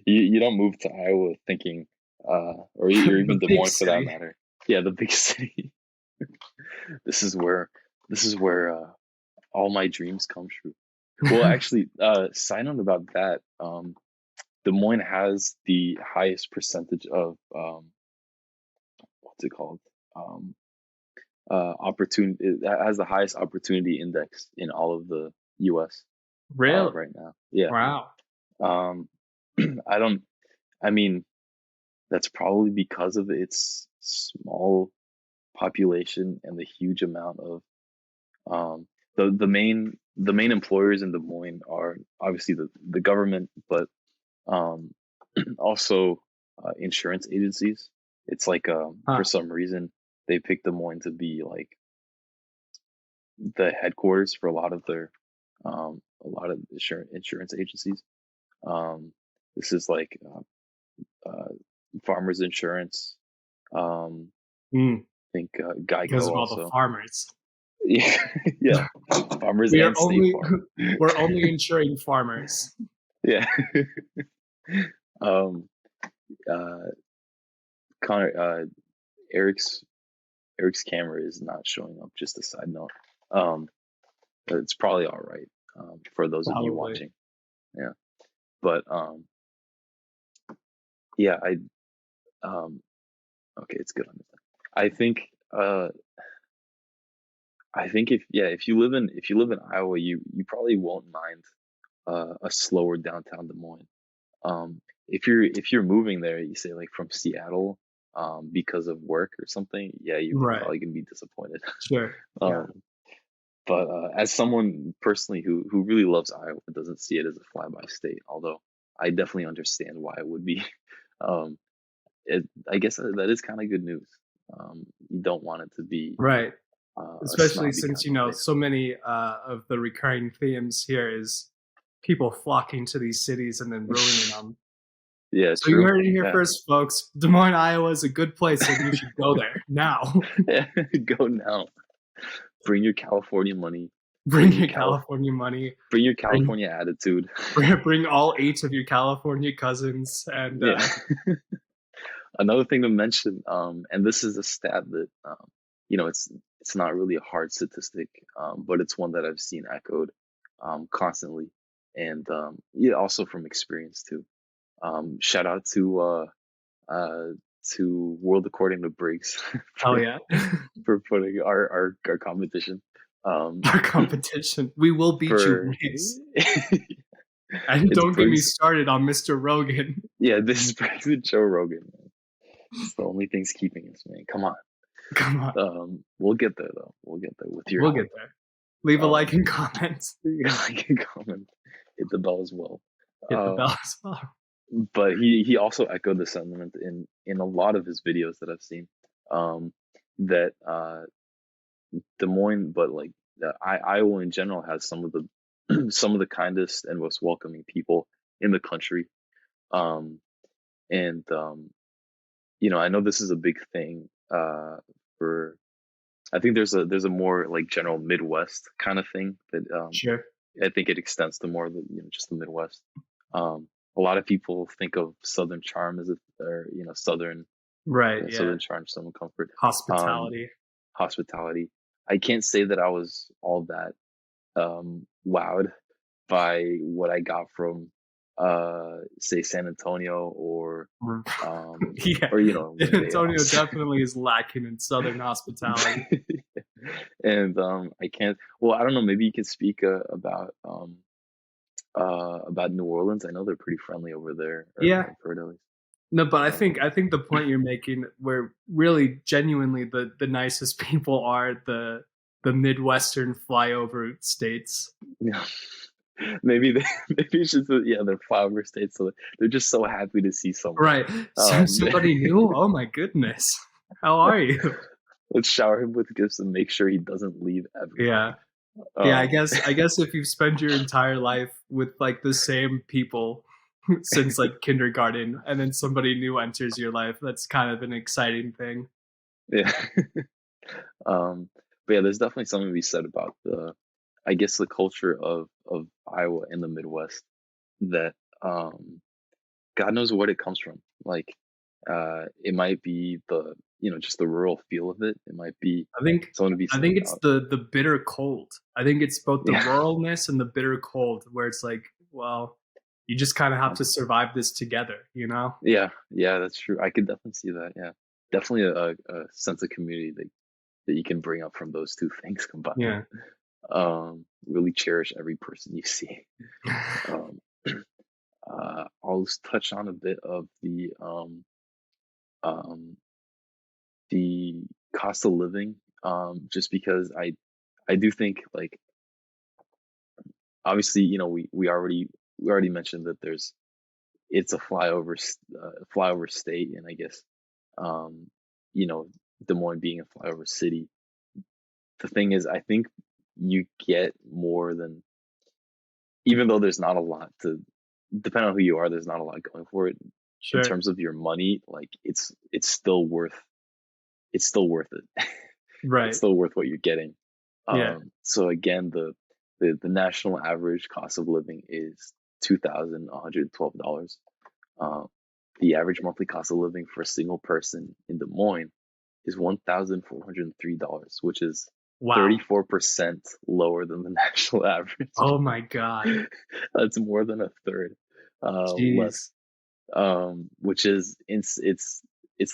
You don't move to Iowa thinking, or The even Des big Moines for that city. matter. Yeah, the big city. This is where all my dreams come true. Well, actually, side note about that. Des Moines has the highest percentage of what's it called? Um, opportunity. It has the highest opportunity index in all of the U.S. Really? Right now. Yeah. Wow. Um, I don't. I mean, that's probably because of its small population and the huge amount of um, the main employers in Des Moines are obviously the government, but um, also insurance agencies. It's like for Huh. some reason they picked Des Moines to be like the headquarters for a lot of insurance agencies. Um, this is like farmers insurance. Um, Mm, I think because Geico of all the also. farmers. Yeah, yeah, farmers We are and State only Farm. we're only insuring farmers. Yeah. um, uh, Connor, Eric's Eric's camera is not showing up. Just a side note. Um, but it's probably all right for those of you Probably. watching. Yeah, but yeah, um, okay, it's good on this. I think uh, I think if you live in Iowa, you probably won't mind a slower downtown Des Moines. If you're moving there, you say like from Seattle, because of work or something, yeah, you're Right. probably gonna be disappointed. Sure. Yeah. um, But as someone personally who really loves Iowa, doesn't see it as a flyby state, although I definitely understand why it would be. Um, I guess that is kind of good news. You don't want it to be Right. a Especially snobby since, kind of place. so many of the recurring themes here is people flocking to these cities and then ruining them. Yeah, So you true. heard it here Yeah. first, folks. Des Moines, Iowa is a good place, and you should go there now. Yeah, go now. Bring your California money. Bring Bring your your California money. bring your Bring California attitude. bring all 8 of your California cousins, and Yeah. Another thing to mention, and this is a stat that it's not really a hard statistic, but it's one that I've seen echoed constantly, and yeah, also from experience too. Shout out uh, to World According to Briggs oh for yeah, for putting our competition. Um, our competition. We will beat you, for Briggs. And it's don't get me Briggs. started on Mr. Rogan. Yeah, this is Briggs and Joe Rogan. Man. It's the only thing's keeping us, man. Come on. Come on, We'll get there though. We'll get there with your we'll help. get there. Leave a like Um, and comment. like and comment, hit the bell as well. Hit the bell Um, as well. but he also echoed the sentiment in a lot of his videos that I've seen. That Des Moines, but like Iowa in general has some of the some of the kindest and most welcoming people in the country. Um, and I know this is a big thing for. I think there's a more like general Midwest kind of thing that Sure. I think it extends to more than just the Midwest. A lot of people think of Southern charm as if they're Southern Right. Yeah. Southern charm, Southern comfort, um, Hospitality. hospitality. I can't say that I was all that wowed by what I got from say San Antonio Yeah. or San Antonio Vegas. definitely is lacking in Southern hospitality. And I can't. Well, I don't know. Maybe you can speak about New Orleans. I know they're pretty friendly over there, or Yeah. I've heard at least. No, but I Um, think I think the point you're making, where really genuinely the nicest people are the Midwestern flyover states. yeah, maybe maybe it's just they're flyover states, so they're just so happy to see someone. Right. So Um, somebody new? Oh my goodness. How are you? let's shower him with gifts and make sure he doesn't leave ever. Yeah. Yeah, I Um, guess I guess if you've spent your entire life with like the same people since like kindergarten and then somebody new enters your life, that's kind of an exciting thing. yeah. But yeah, there's definitely something to be said about I guess the culture of Iowa and the Midwest that God knows what it comes from. Like, it might be just the rural feel of it. It might be I think something to be I said think it's about. the bitter cold. I think it's both the Yeah, ruralness and the bitter cold where it's like, well, you just kind of have um, to survive this together, you know? yeah, that's true. I could definitely see that. Yeah, definitely a sense of community that you can bring up from those two things combined. Yeah. Really cherish every person you see. Um, I'll just touch on a bit of um, the cost of living, just because I do think like obviously we already mentioned that it's a flyover state, and I guess um, you know Des Moines being a flyover city. The thing is, I think you get more than even though there's not a lot to depend on who you are. There's not a lot going for it in Sure. terms of your money. Like it's still worth it's still worth it. It's Right. still worth what you're getting. Yeah. So again, the national average cost of living is $2,112. Uh, the average monthly cost of living for a single person in Des Moines is $1,403, which is Wow. 34% lower than the national average. Oh my god. That's more than a third less, Jeez. which is it's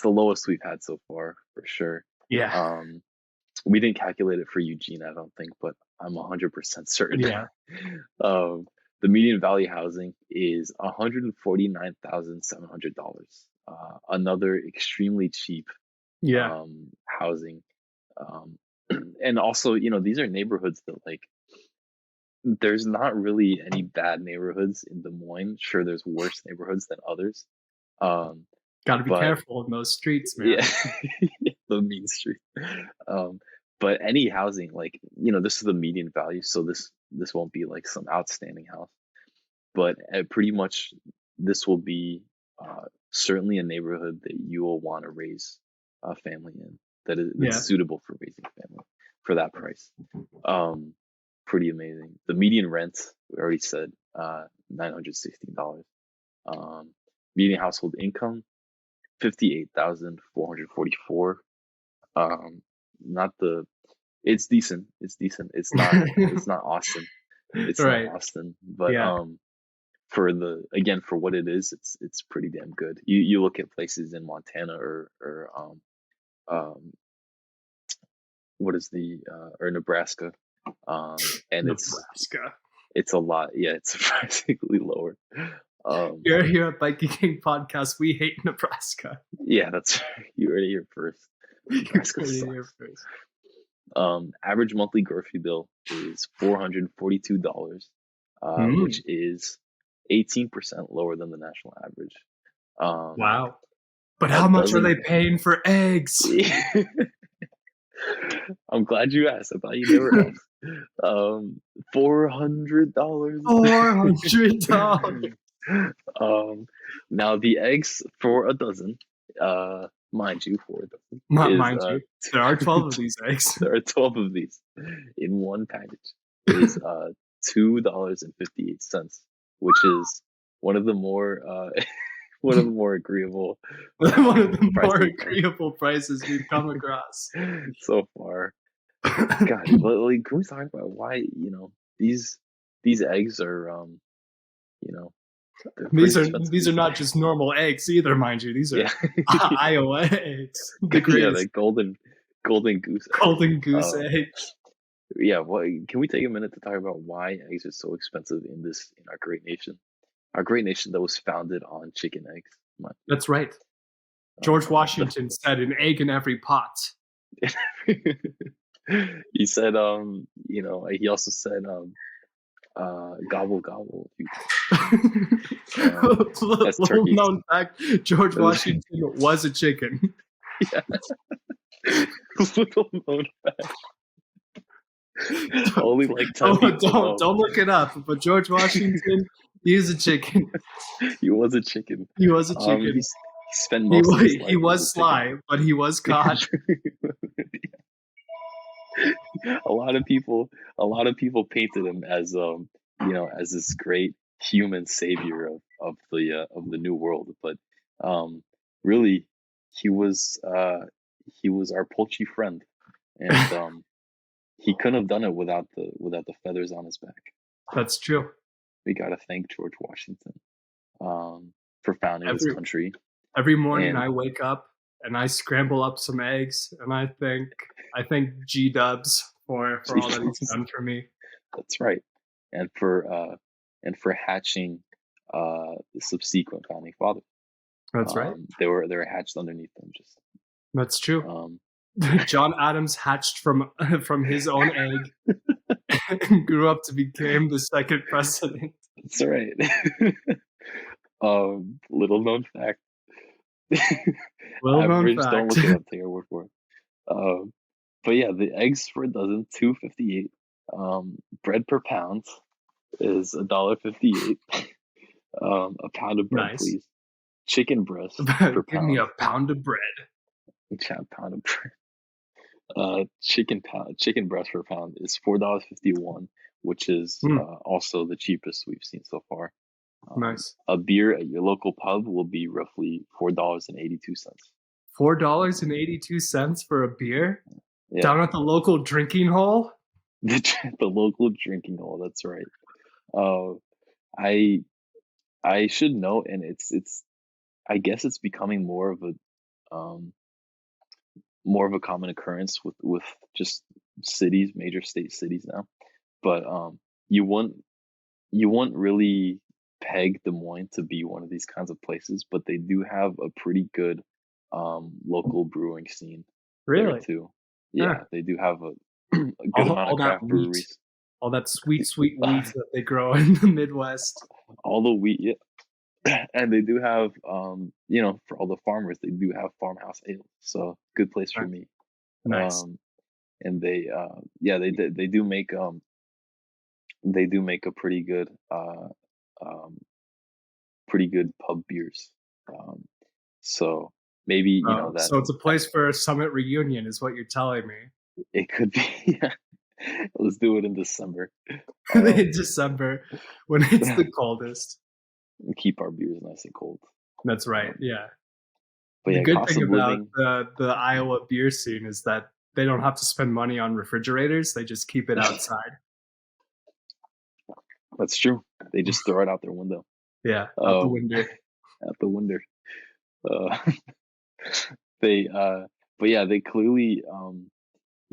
the lowest we've had so far for sure. Yeah. Um, we didn't calculate it for Eugene, I don't think, but I'm 100% certain. Yeah. um, the median value housing is $149,700. Another extremely cheap Yeah. housing. Um, And also, these are neighborhoods that like there's not really any bad neighborhoods in Des Moines. Sure, there's worse neighborhoods than others. Um, Gotta be but careful in those streets, yeah, man. the mean street. Um, but any housing, like, this is the median value, so this won't be like some outstanding house. But pretty much this will be certainly a neighborhood that you will want to raise a family in, that's Yeah. suitable for raising a family for that price. Um, Pretty amazing. The median rent, we already said, $916. Median household income, 58,444. Um, not the It's decent. It's decent. It's not Austin. It's not Right. Austin, but Yeah. for what it is, it's pretty damn good. You look at places in Montana or um what is the or Nebraska, and Nebraska. it's a lot. Yeah, it's surprisingly lower. Um, Here at Bikey King Podcast, we hate Nebraska. yeah, that's you heard it here first. Nebraska sucks. Average monthly grocery bill is $442, which is 18% lower than the national average. Wow. But A how much are dozen. they paying for eggs? I'm glad you asked. I thought you never asked. $400. $400. Now the eggs for a dozen, mind you, for a dozen Not is mind you. There are 12 of these eggs. there are 12 of these in one package. Is $2.58, which is one of the more agreeable One of the more prices agreeable prices we've come across. so far. God, but like, can we talk about why these eggs are they're These pretty are expensive these are these not days. just normal eggs either, mind you. These are Yeah, Iowa eggs. The yeah, greatest the golden goose egg. golden goose Um, eggs. yeah, well, can we take a minute to talk about why eggs are so expensive in our great nation? Our great nation that was founded on chicken eggs. That's right. George Uh, Washington said an egg in every pot. he said, he also said, gobble gobble. That's Little turkeys. known fact: George Washington was a chicken. Yeah. Little known fact. Only like 10 people know. Don't look it up. But George Washington, he is a chicken. He was a chicken. He was a chicken. He spent most of his life He as was a sly, chicken. but he was caught. a lot of people painted him as as this great human savior of the new world, but really he was our poultry friend, and he couldn't have done it without the feathers on his back. That's true. We got to thank George Washington for founding this country. Every morning I wake up and I scramble up some eggs, and I thank G Dubs for all that he's done for me. That's right, and for hatching the subsequent founding fathers. That's right. They were hatched underneath them. That's true. John Adams hatched from his own egg and grew up to become the second president. That's right. Little known fact. Average, don't look it up, take our word for it. But yeah, the eggs for a dozen, $2.58. Bread per pound is $1.58. A pound of bread, please. Chicken breast per pound. Give me a pound of bread. Yeah, a pound of bread. Chicken breast per pound is $4.51, which is also the cheapest we've seen so far. Nice. A beer at your local pub will be roughly $4.82. $4.82 for a beer? Yeah. Down at the local drinking hole? The local drinking hole, that's right. I should note, and it's I guess it's becoming more of a common occurrence with just cities, major state cities now. But you wouldn't really peg Des Moines to be one of these kinds of places, but they do have a pretty good local brewing scene. Really? There too. Yeah, they do have a a good amount All of that craft wheat, breweries. all that sweet wheat that they grow in the Midwest. All the wheat, yeah. And they do have, for all the farmers, they do have farmhouse ale. So good place for Right. me. Nice. Um, and yeah, they do make a um, pretty good pub beers. Um, so maybe Oh, that so it's a that place for a summit reunion is what you're telling me. it could be. Yeah. Let's do it in December. In Um, December when it's the coldest. keep our beers nice and cold. That's right, Um, yeah. but The yeah, good cost thing of about living. the Iowa beer scene is that they don't have to spend money on refrigerators, they just keep it outside. That's true. They just throw it out their window. Yeah, out the Um, window. out the window. Uh, they but yeah, they clearly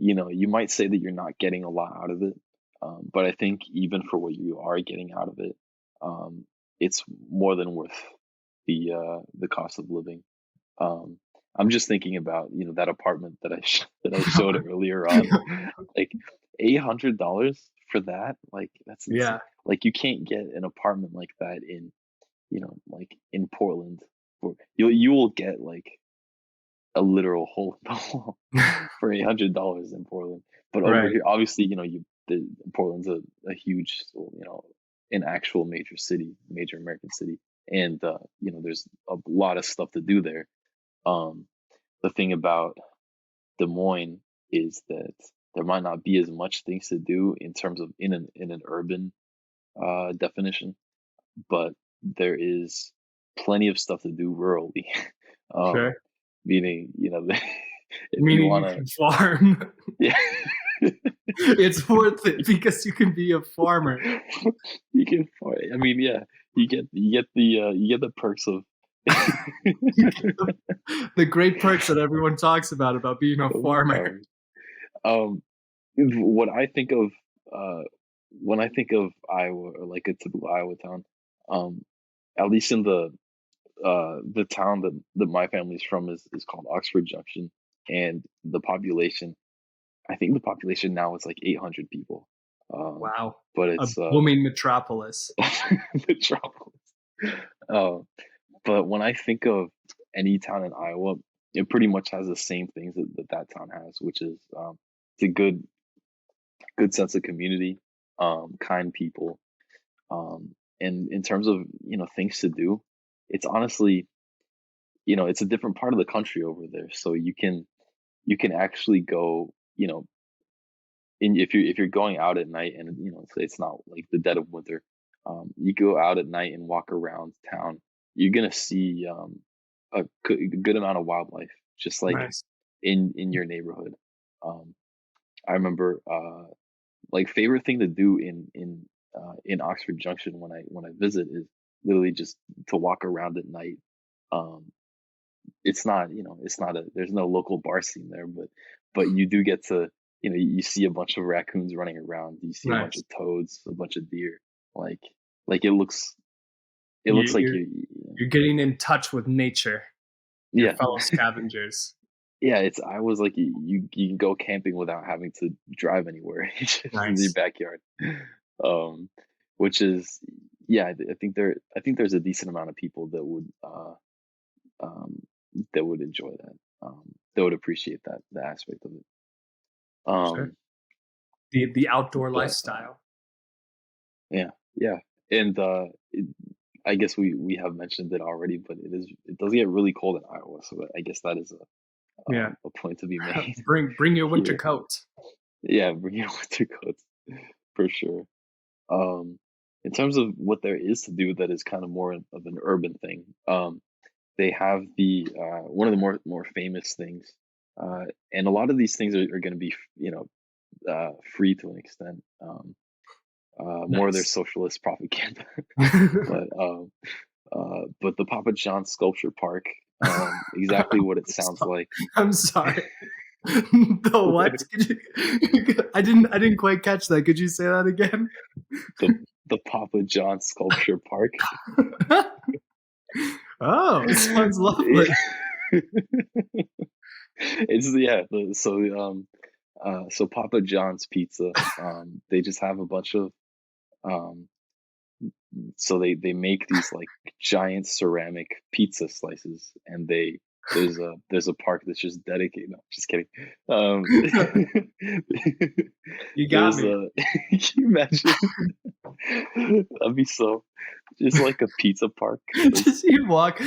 you might say that you're not getting a lot out of it. But I think even for what you are getting out of it, um, it's more than worth the cost of living. Um, I'm just thinking about, that apartment that that I showed earlier on, like $800 for that. Like that's insane. Yeah, Like you can't get an apartment like that in, like in Portland. You will get like a literal hole in the wall for $800 in Portland. But over right. here, obviously, Portland's a huge, an actual major city, major American city, and there's a lot of stuff to do there. Um, the thing about Des Moines is that there might not be as much things to do in terms of in an urban definition, but there is plenty of stuff to do rurally. um, Sure. meaning, if you Meaning you wanna, can farm. yeah, It's worth it because you can be a farmer. you can. I mean, yeah, you get the perks of You get the great perks that everyone talks about being a farmer. farming. Um, what I think of uh, when I think of Iowa or like a typical Iowa town, um, at least in the town that my family's from is called Oxford Junction, and I think the population now is like 800 people. Wow. But A it's booming metropolis. metropolis. Uh, but when I think of any town in Iowa, it pretty much has the same things that town has, which is it's a good sense of community, kind people, and in terms of things to do, it's honestly it's a different part of the country over there, so you can actually go if you're going out at night and say it's not like the dead of winter, you go out at night and walk around town, you're gonna see a good amount of wildlife just like Nice. in your neighborhood. um I remember like favorite thing to do in Oxford Junction when I visit is literally just to walk around at night. um it's not there's no local bar scene there, but you do get to you see a bunch of raccoons running around, you see a bunch Nice. of toads, a bunch of deer, like it looks You, like you're you you're getting in touch with nature, your yeah. fellow scavengers. Yeah, I was like you can go camping without having to drive anywhere. It's just in your Nice. backyard. um which is yeah, I think there's a decent amount of people um that would enjoy that, that would appreciate the aspect of it. Sure. um The outdoor but lifestyle. yeah, yeah. And I guess we have mentioned it already, but it does get really cold in Iowa, so I guess that is Yeah. a point to be made Bring your winter here. coat. Yeah, bring your winter coats for sure. Um, in terms of what there is to do that is kind of more of an urban thing, they have the one of the more famous things, and a lot of these things are going to be free to an extent. More of their Nice. socialist propaganda, but the Papa John Sculpture Park, exactly what it sounds like. I'm sorry. The what? I didn't quite catch that. Could you say that again? the the Papa John Sculpture Park. Oh, it sounds lovely. It's yeah. So So Papa John's Pizza, they just have a bunch of um, so they make these like giant ceramic pizza slices, and there's a park that's just dedicated. No, just kidding. Um, You got there's me. a can you imagine? That'd be so just like a pizza park. Just you walk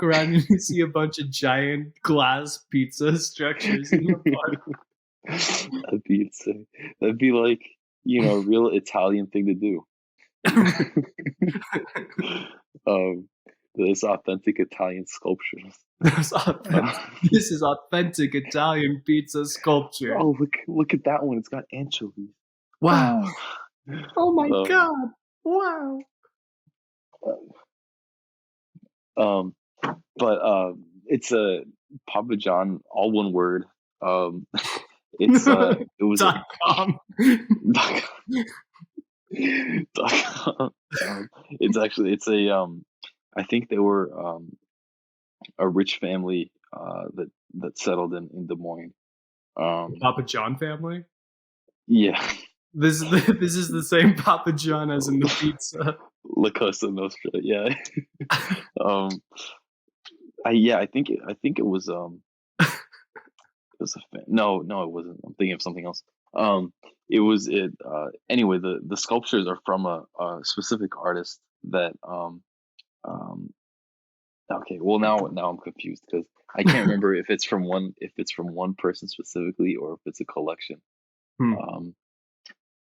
around and you see a bunch of giant glass pizza structures in the That'd be insane. That'd be like, a real Italian thing to do. park. Um, this authentic Italian sculptures. This authentic, Uh, this is authentic Italian pizza sculpture. oh, look at that one. It's got anchovies. Wow. Oh, Oh my um, god. Wow. um, but it's a Papa John, all one word. Um, it was a .com. it's actually it's a I think they were a rich family that settled in Des Moines. Um, Papa John family? yeah, This is the same Papa John as in the pizza. La Cosa Nostra. Yeah. um, I think it was no, it wasn't. I'm thinking of something else. Um, anyway. The sculptures are from a specific artist that um okay, well now I'm confused because I can't remember if it's from one person specifically or if it's a collection. Hmm. Um,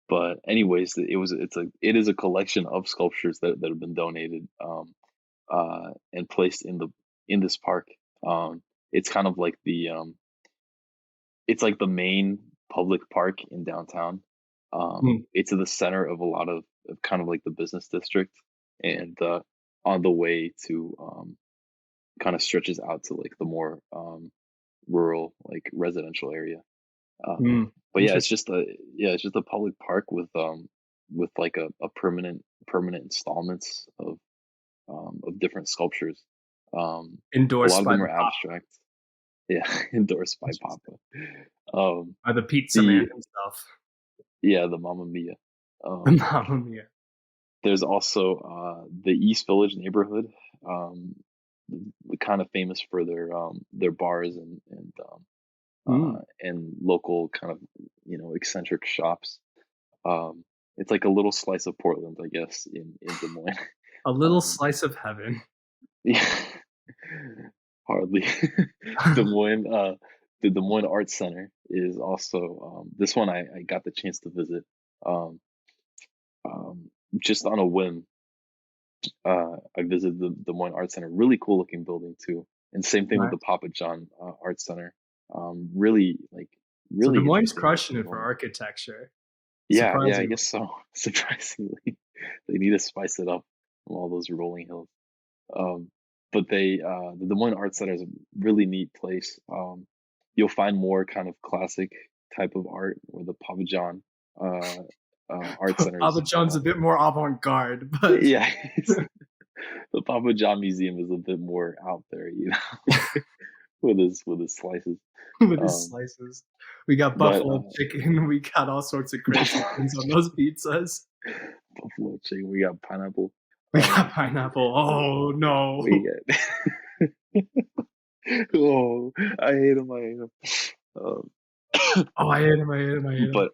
but anyways, it is a collection of sculptures that have been donated and placed in this park. It's kind of like it's like the main public park in downtown. Hmm. It's in the center of a lot of kind of like the business district, and on the way to kind of stretches out to like the more rural, like residential area. Hmm. But Interesting. it's just a public park with like a permanent installments of different sculptures. A lot Endorsed of by them the are Papa, abstract. Yeah, endorsed by Papa. Um, by the pizza man the himself. Yeah, the Mamma Mia. The Um, Mamma Mia. there's also the East Village neighborhood, um, kind of famous for their bars Mm. and local kind of eccentric shops. It's like a little slice of Portland, I guess, in Des Moines. A little Um, slice of heaven. yeah, hardly. Des Moines, the Des Moines Arts Center is also this one I got the chance to visit um, just on a whim. I visited the Des Moines Arts Center. Really cool looking building too. And same thing with Right. the Papa John Art Center. Really So Des really Moines interesting crushing looking it for building. architecture. Yeah, I Surprisingly. guess so. Surprisingly, they need to spice it up from all those rolling hills. Um, but the Des Moines Art Center is a really neat place. You'll find more kind of classic type of art, where the Papa John uh, Art Papa Center's. John's a bit more avant-garde, but Yeah, the Papa John Museum is a bit more out there, with his slices. with his Um, slices. We got but buffalo chicken, we got all sorts of crazy things on those pizzas. buffalo chicken, we got pineapple. We got Um, pineapple. Oh we no. got oh, I hate him. I hate him. Um, Oh, I ate him, I ate him, I ate him. but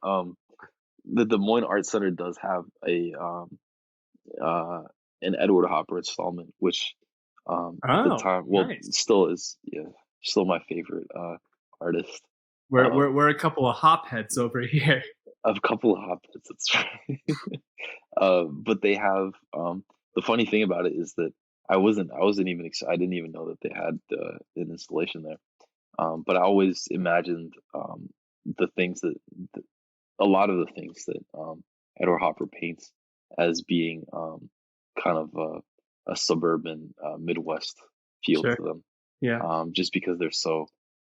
the Des Moines Art Center does have a uh an Edward Hopper installment, which at the Oh, time, well, nice. still is, yeah, still my favorite artist. We're we're Um, we're a couple of hop heads over here. a couple of Hoppers, that's right. But they have the funny thing about it is that I wasn't even I didn't even know that they had an installation there. But I always imagined the things that a lot of the things that Edward Hopper paints as being kind of a suburban Midwest feel Sure. to them, Yeah. just because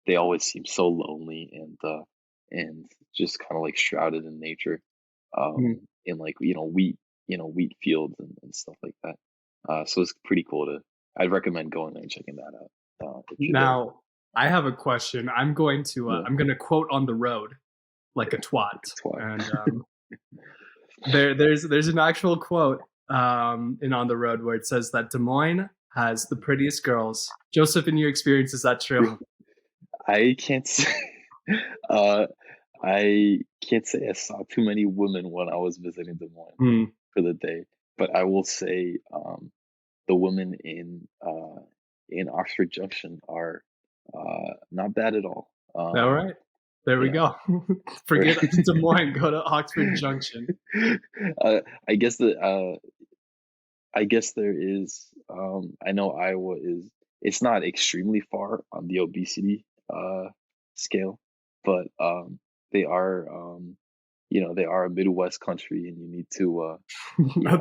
they always seem so lonely and just kind of like shrouded in nature, Mm. in like wheat fields and stuff like that. So it's pretty cool to. I'd recommend going there and checking that out if you're there. Now, I have a question. Yeah. I'm gonna quote on the road. like a twat. Twat. And there's an actual quote in On the Road where it says that Des Moines has the prettiest girls. Joseph, in your experience, is that true? I can't say. Uh, I can't say I saw too many women when I was visiting Des Moines Mm. for the day, but I will say the women in Oxford Junction are not bad at all. All right. There we Yeah, go. Forget Des Moines, go to Oxford Junction. uh, I guess the I guess there is. I know Iowa is. It's not extremely far on the obesity scale, but they are. They are a Midwest country, and you need to.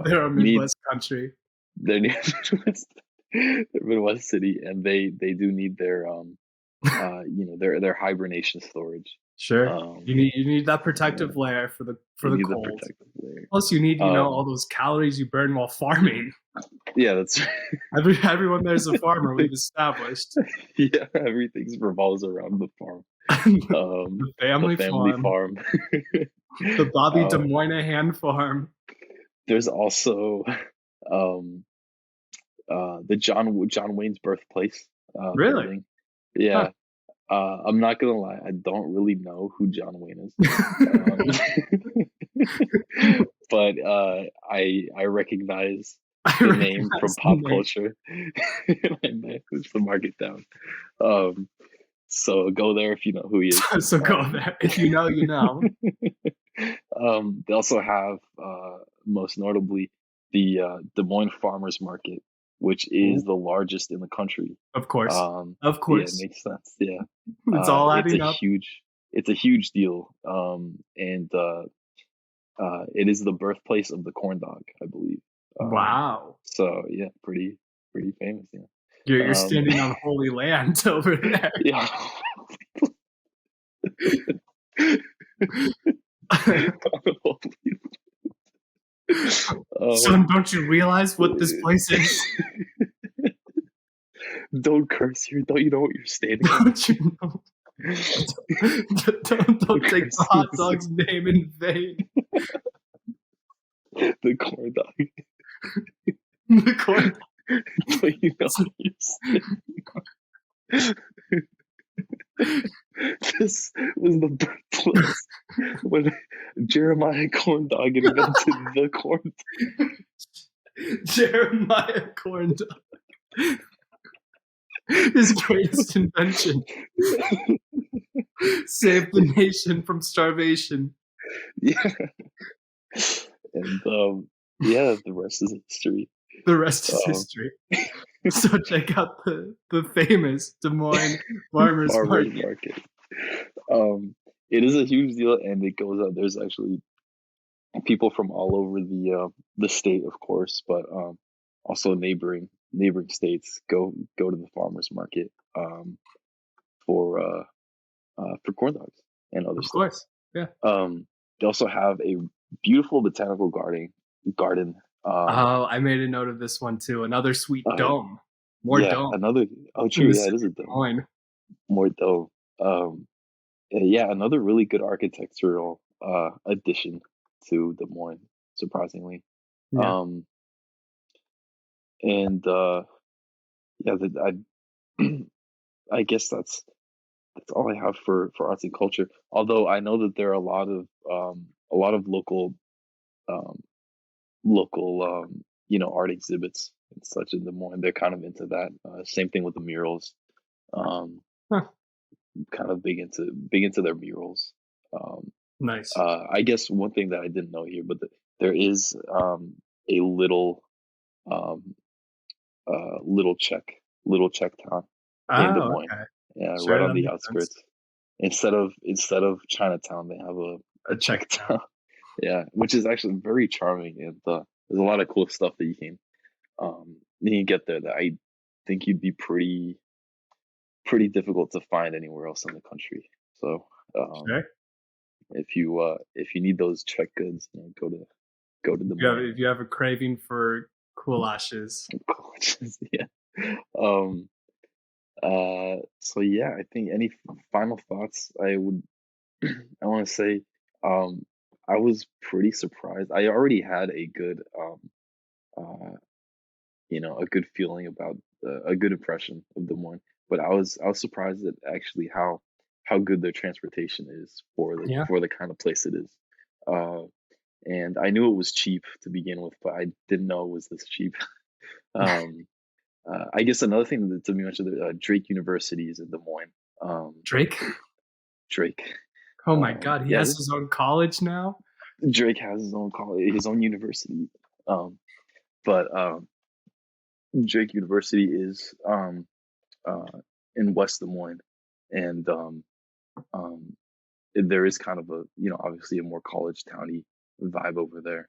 They're a You need. Midwest country. They're near Midwest, they're Midwest city, and they do need their their hibernation storage. Sure. Um, You need that yeah, protective layer for they the need the cold. protective layer. Plus, you need all Um, those calories you burn while farming. yeah, that's Everyone there's a farmer. We've established yeah, everything revolves around the farm. the The family family farm, farm. the Bobby Des uh, Moynihan farm. there's also um, the John Wayne's birthplace Really? building. Huh. Yeah, I'm not gonna lie, I don't really know who John Wayne is, but I recognize I the name from recognize the pop name. culture, and I managed to mark it down. Um, so go there if you know who he is. So go there. If you know, you know. They also have, most notably, the Des Moines Farmers Market, which is Ooh, the largest in the country. of course. Of Yeah, it course. makes sense. Yeah, It's all it's a adding up. huge deal. And it is the birthplace of the corn dog, I believe. Wow. So yeah, pretty famous. Yeah. You're Um, standing on holy land over there. yeah. um, Son, don't you realize what this place is? don't curse here. Don't you know what you're standing on? Don't you know? Don't take the hot dog's name in vain. The corn dog. The corn. Don't you know what you're standing on? This was the birthplace when Jeremiah Corn Dog invented the corn dog. Jeremiah Corn Dog. His greatest invention. Saved the nation from starvation. Yeah. And yeah, the rest is history. The rest is Um, history. So check out the famous Des Moines Farmers Market. It is a huge deal, and it goes up. There's actually people from all over the state, of course, but also neighboring states go to the farmers market for corn dogs and other Of stuff. course. Yeah. They also have a beautiful botanical garden. Oh, I made a note of this one too. Another sweet Uh, dome. More yeah, dome another. Oh, in true. the Yeah, it city is a of Des dome. Moines. More dome. Yeah, another really good architectural addition to Des Moines, surprisingly. Yeah. Um, and yeah, I guess that's all I have for arts and culture. Although I know that there are a lot of um, local art exhibits and such in Des Moines. They're kind of into that. Same thing with the murals. Um, Huh. kind of big into their murals. Um, Nice. I guess one thing that I didn't know here, but there is a um, little Czech town in Des Oh, Moines. okay. Yeah, right Sure, on that the makes sense. outskirts. Instead of Chinatown, they have a A check Czech town. Yeah, which is actually very charming, and there's a lot of cool stuff that you can get there that I think you'd be pretty difficult to find anywhere else in the country. So Sure. if you need those Czech goods, go to Des Moines. If you have a craving for goulashes. Yeah. So yeah, I think any final thoughts I would I want to say, um, I was pretty surprised. I already had uh, a good feeling about a good impression of Des Moines, but I was surprised at actually how good their transportation is Yeah. for the kind of place it is. Uh, and I knew it was cheap to begin with, but I didn't know it was this cheap. Um, I guess another thing that to me mentioned Drake University is in Des Moines. Drake? Drake. Oh my god, he Yeah, has his own college now? Drake has his own college, his own university. Um, but Drake University is uh, in West Des Moines, and um, there is kind of a obviously a more college towny vibe over there.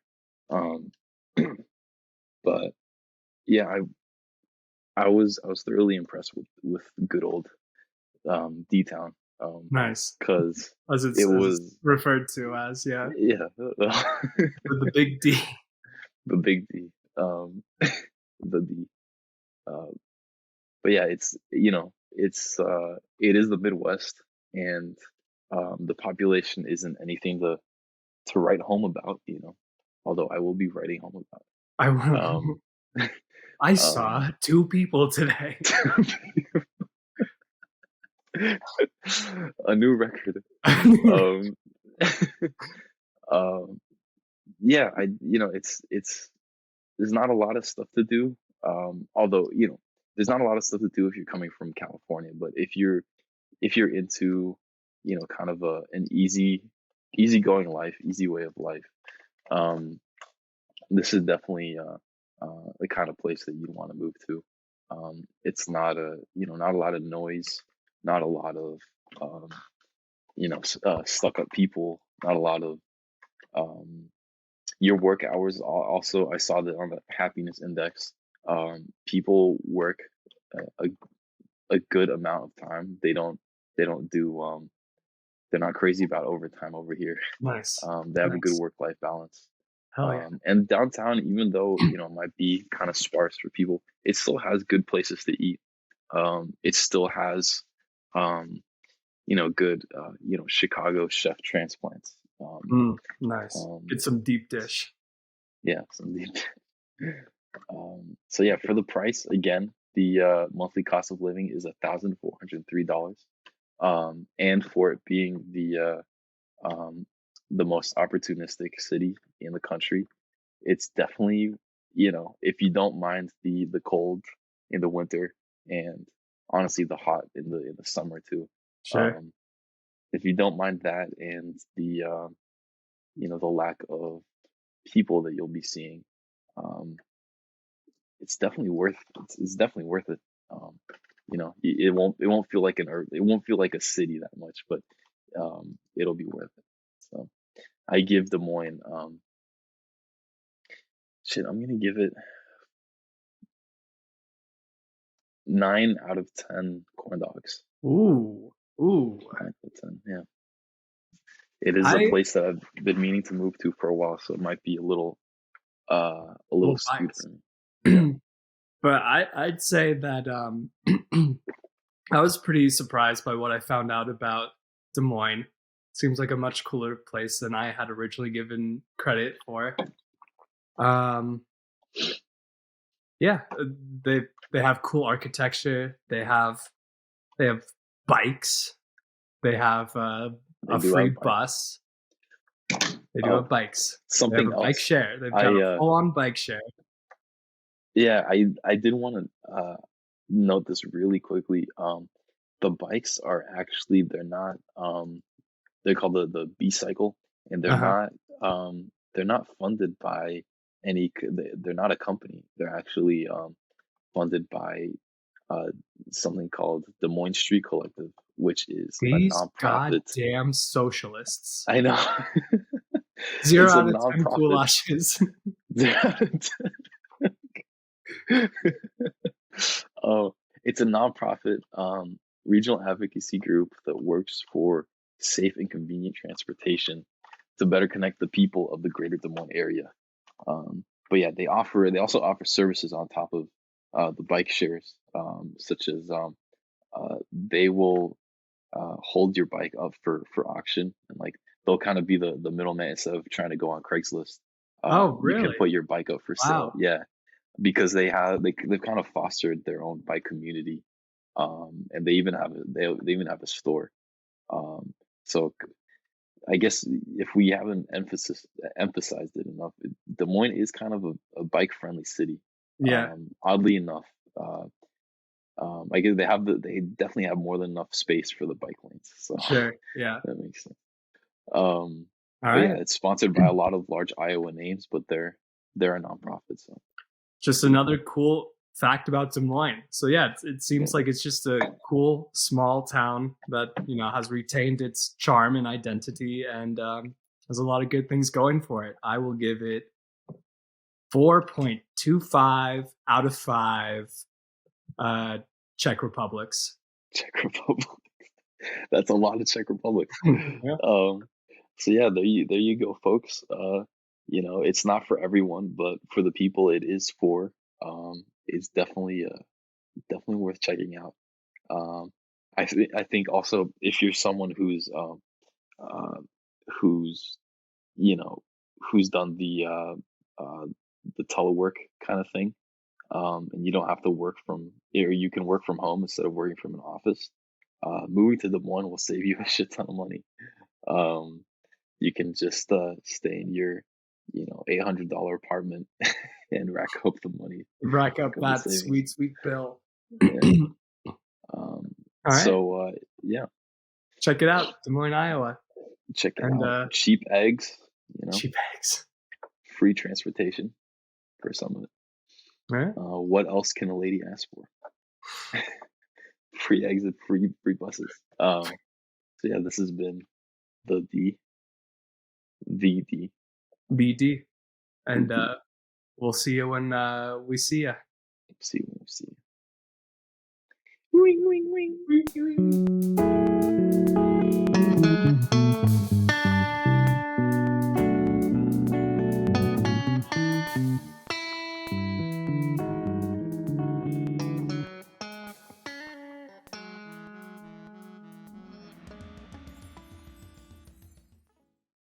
Um, but yeah, I was thoroughly impressed with good old D Town, Nice. because it As it's was referred to as, yeah. yeah The big D. the big D, the D. Uh, but yeah, it is the Midwest, and the population isn't anything to write home about, although I will be writing home about I it. I Um, saw 2 people today. a new record. Um, um, yeah, it's there's not a lot of stuff to do. Although there's not a lot of stuff to do if you're coming from California, but if you're into kind of an easygoing life, easy way of life, um, this is definitely the kind of place that you'd want to move to. It's not not a lot of noise, not a lot of um, stuck up people, not a lot of um, your work hours. Also, I saw that on the happiness index, people work a, a good amount of time. They don't do they're not crazy about overtime over here. Nice. They have a good Nice. work life balance. Hell yeah. And downtown, even though it might be kind of sparse for people, it still has good places to eat. It still has good Chicago chef transplants. Nice. Um, Get some deep dish. yeah, something. So yeah, for the price, again, the monthly cost of living is $1,403. And for it being the most opportunistic city in the country, it's definitely, if you don't mind the cold in the winter, and honestly the hot in the summer too. Sure. Um, if you don't mind that, and the lack of people that you'll be seeing, um, it's definitely worth it. Um, it won't feel like it won't feel like a city that much, but it'll be worth it. So I give Des Moines, I'm gonna give it 9 out of 10 corn dogs. Ooh. Ooh. 9 out of 10, yeah. It is a I place that I've been meaning to move to for a while, so it might be a little little skewed for biased. me. Yeah. But I'd say that, I was pretty surprised by what I found out about Des Moines. Seems like a much cooler place than I had originally given credit for. Um, yeah, they they have cool architecture. They have bikes. They have They a do free have bikes. bus. They do have Oh, bikes. They have something a bike else. share. They've got I a full-on bike share. Yeah, I did want to note this really quickly. The bikes are actually they're called the B cycle, and Uh-huh. they're not funded by they're not a company. They're actually funded by uh something called Des Moines Street Collective, which is a These nonprofit. goddamn socialists. I know. 0 It's a out of 10 nonprofit. goulashes. Oh, it's a nonprofit regional advocacy group that works for safe and convenient transportation to better connect the people of the greater Des Moines area. But yeah, they also offer services on top of the bike shares, such as they will. hold your bike up for auction, and like they'll kind of be the middleman instead of trying to go on Craigslist. Oh, You can really? put your bike up for sale. Wow. Yeah, because they've kind of fostered their own bike community, and they even have a store. Um, so I guess if we haven't emphasized it enough, Des Moines is kind of a bike friendly city. Yeah. Oddly enough, uh, I guess they definitely have more than enough space for the bike lanes, so Sure. Yeah. that makes sense. Um, All but yeah, right. it's sponsored by a lot of large Iowa names, but they're a nonprofit, so Just pretty another cool. cool fact about Des Moines. So yeah, it Yeah, seems like it's just a cool small town that has retained its charm and identity, and has a lot of good things going for it. I will give it 4.25 out of 5 uh, Czech Republics. Czech Republic. That's a lot of Czech Republics. Yeah. So yeah, there you go, folks. It's not for everyone, but for the people it is for, it's definitely worth checking out. Um, I think also if you're someone uh, who's you know who's done the telework kind of thing, and you don't have to work from, or you can work from home instead of working from an office. Moving to Des Moines will save you a shit ton of money. Um, you can just stay in your $800 apartment and Rack rack up up the that savings. sweet, sweet bill. Yeah. Um, All right. so yeah, Check it out, Des Moines, Iowa. check it And out. Cheap eggs, cheap eggs. free transportation for some of it. All right. What else can a lady ask for? Free eggs and free buses. So yeah, this has been the D, the D, BD. the And D. we'll see you when we see you. See you when we see you. Ring, ring, ring.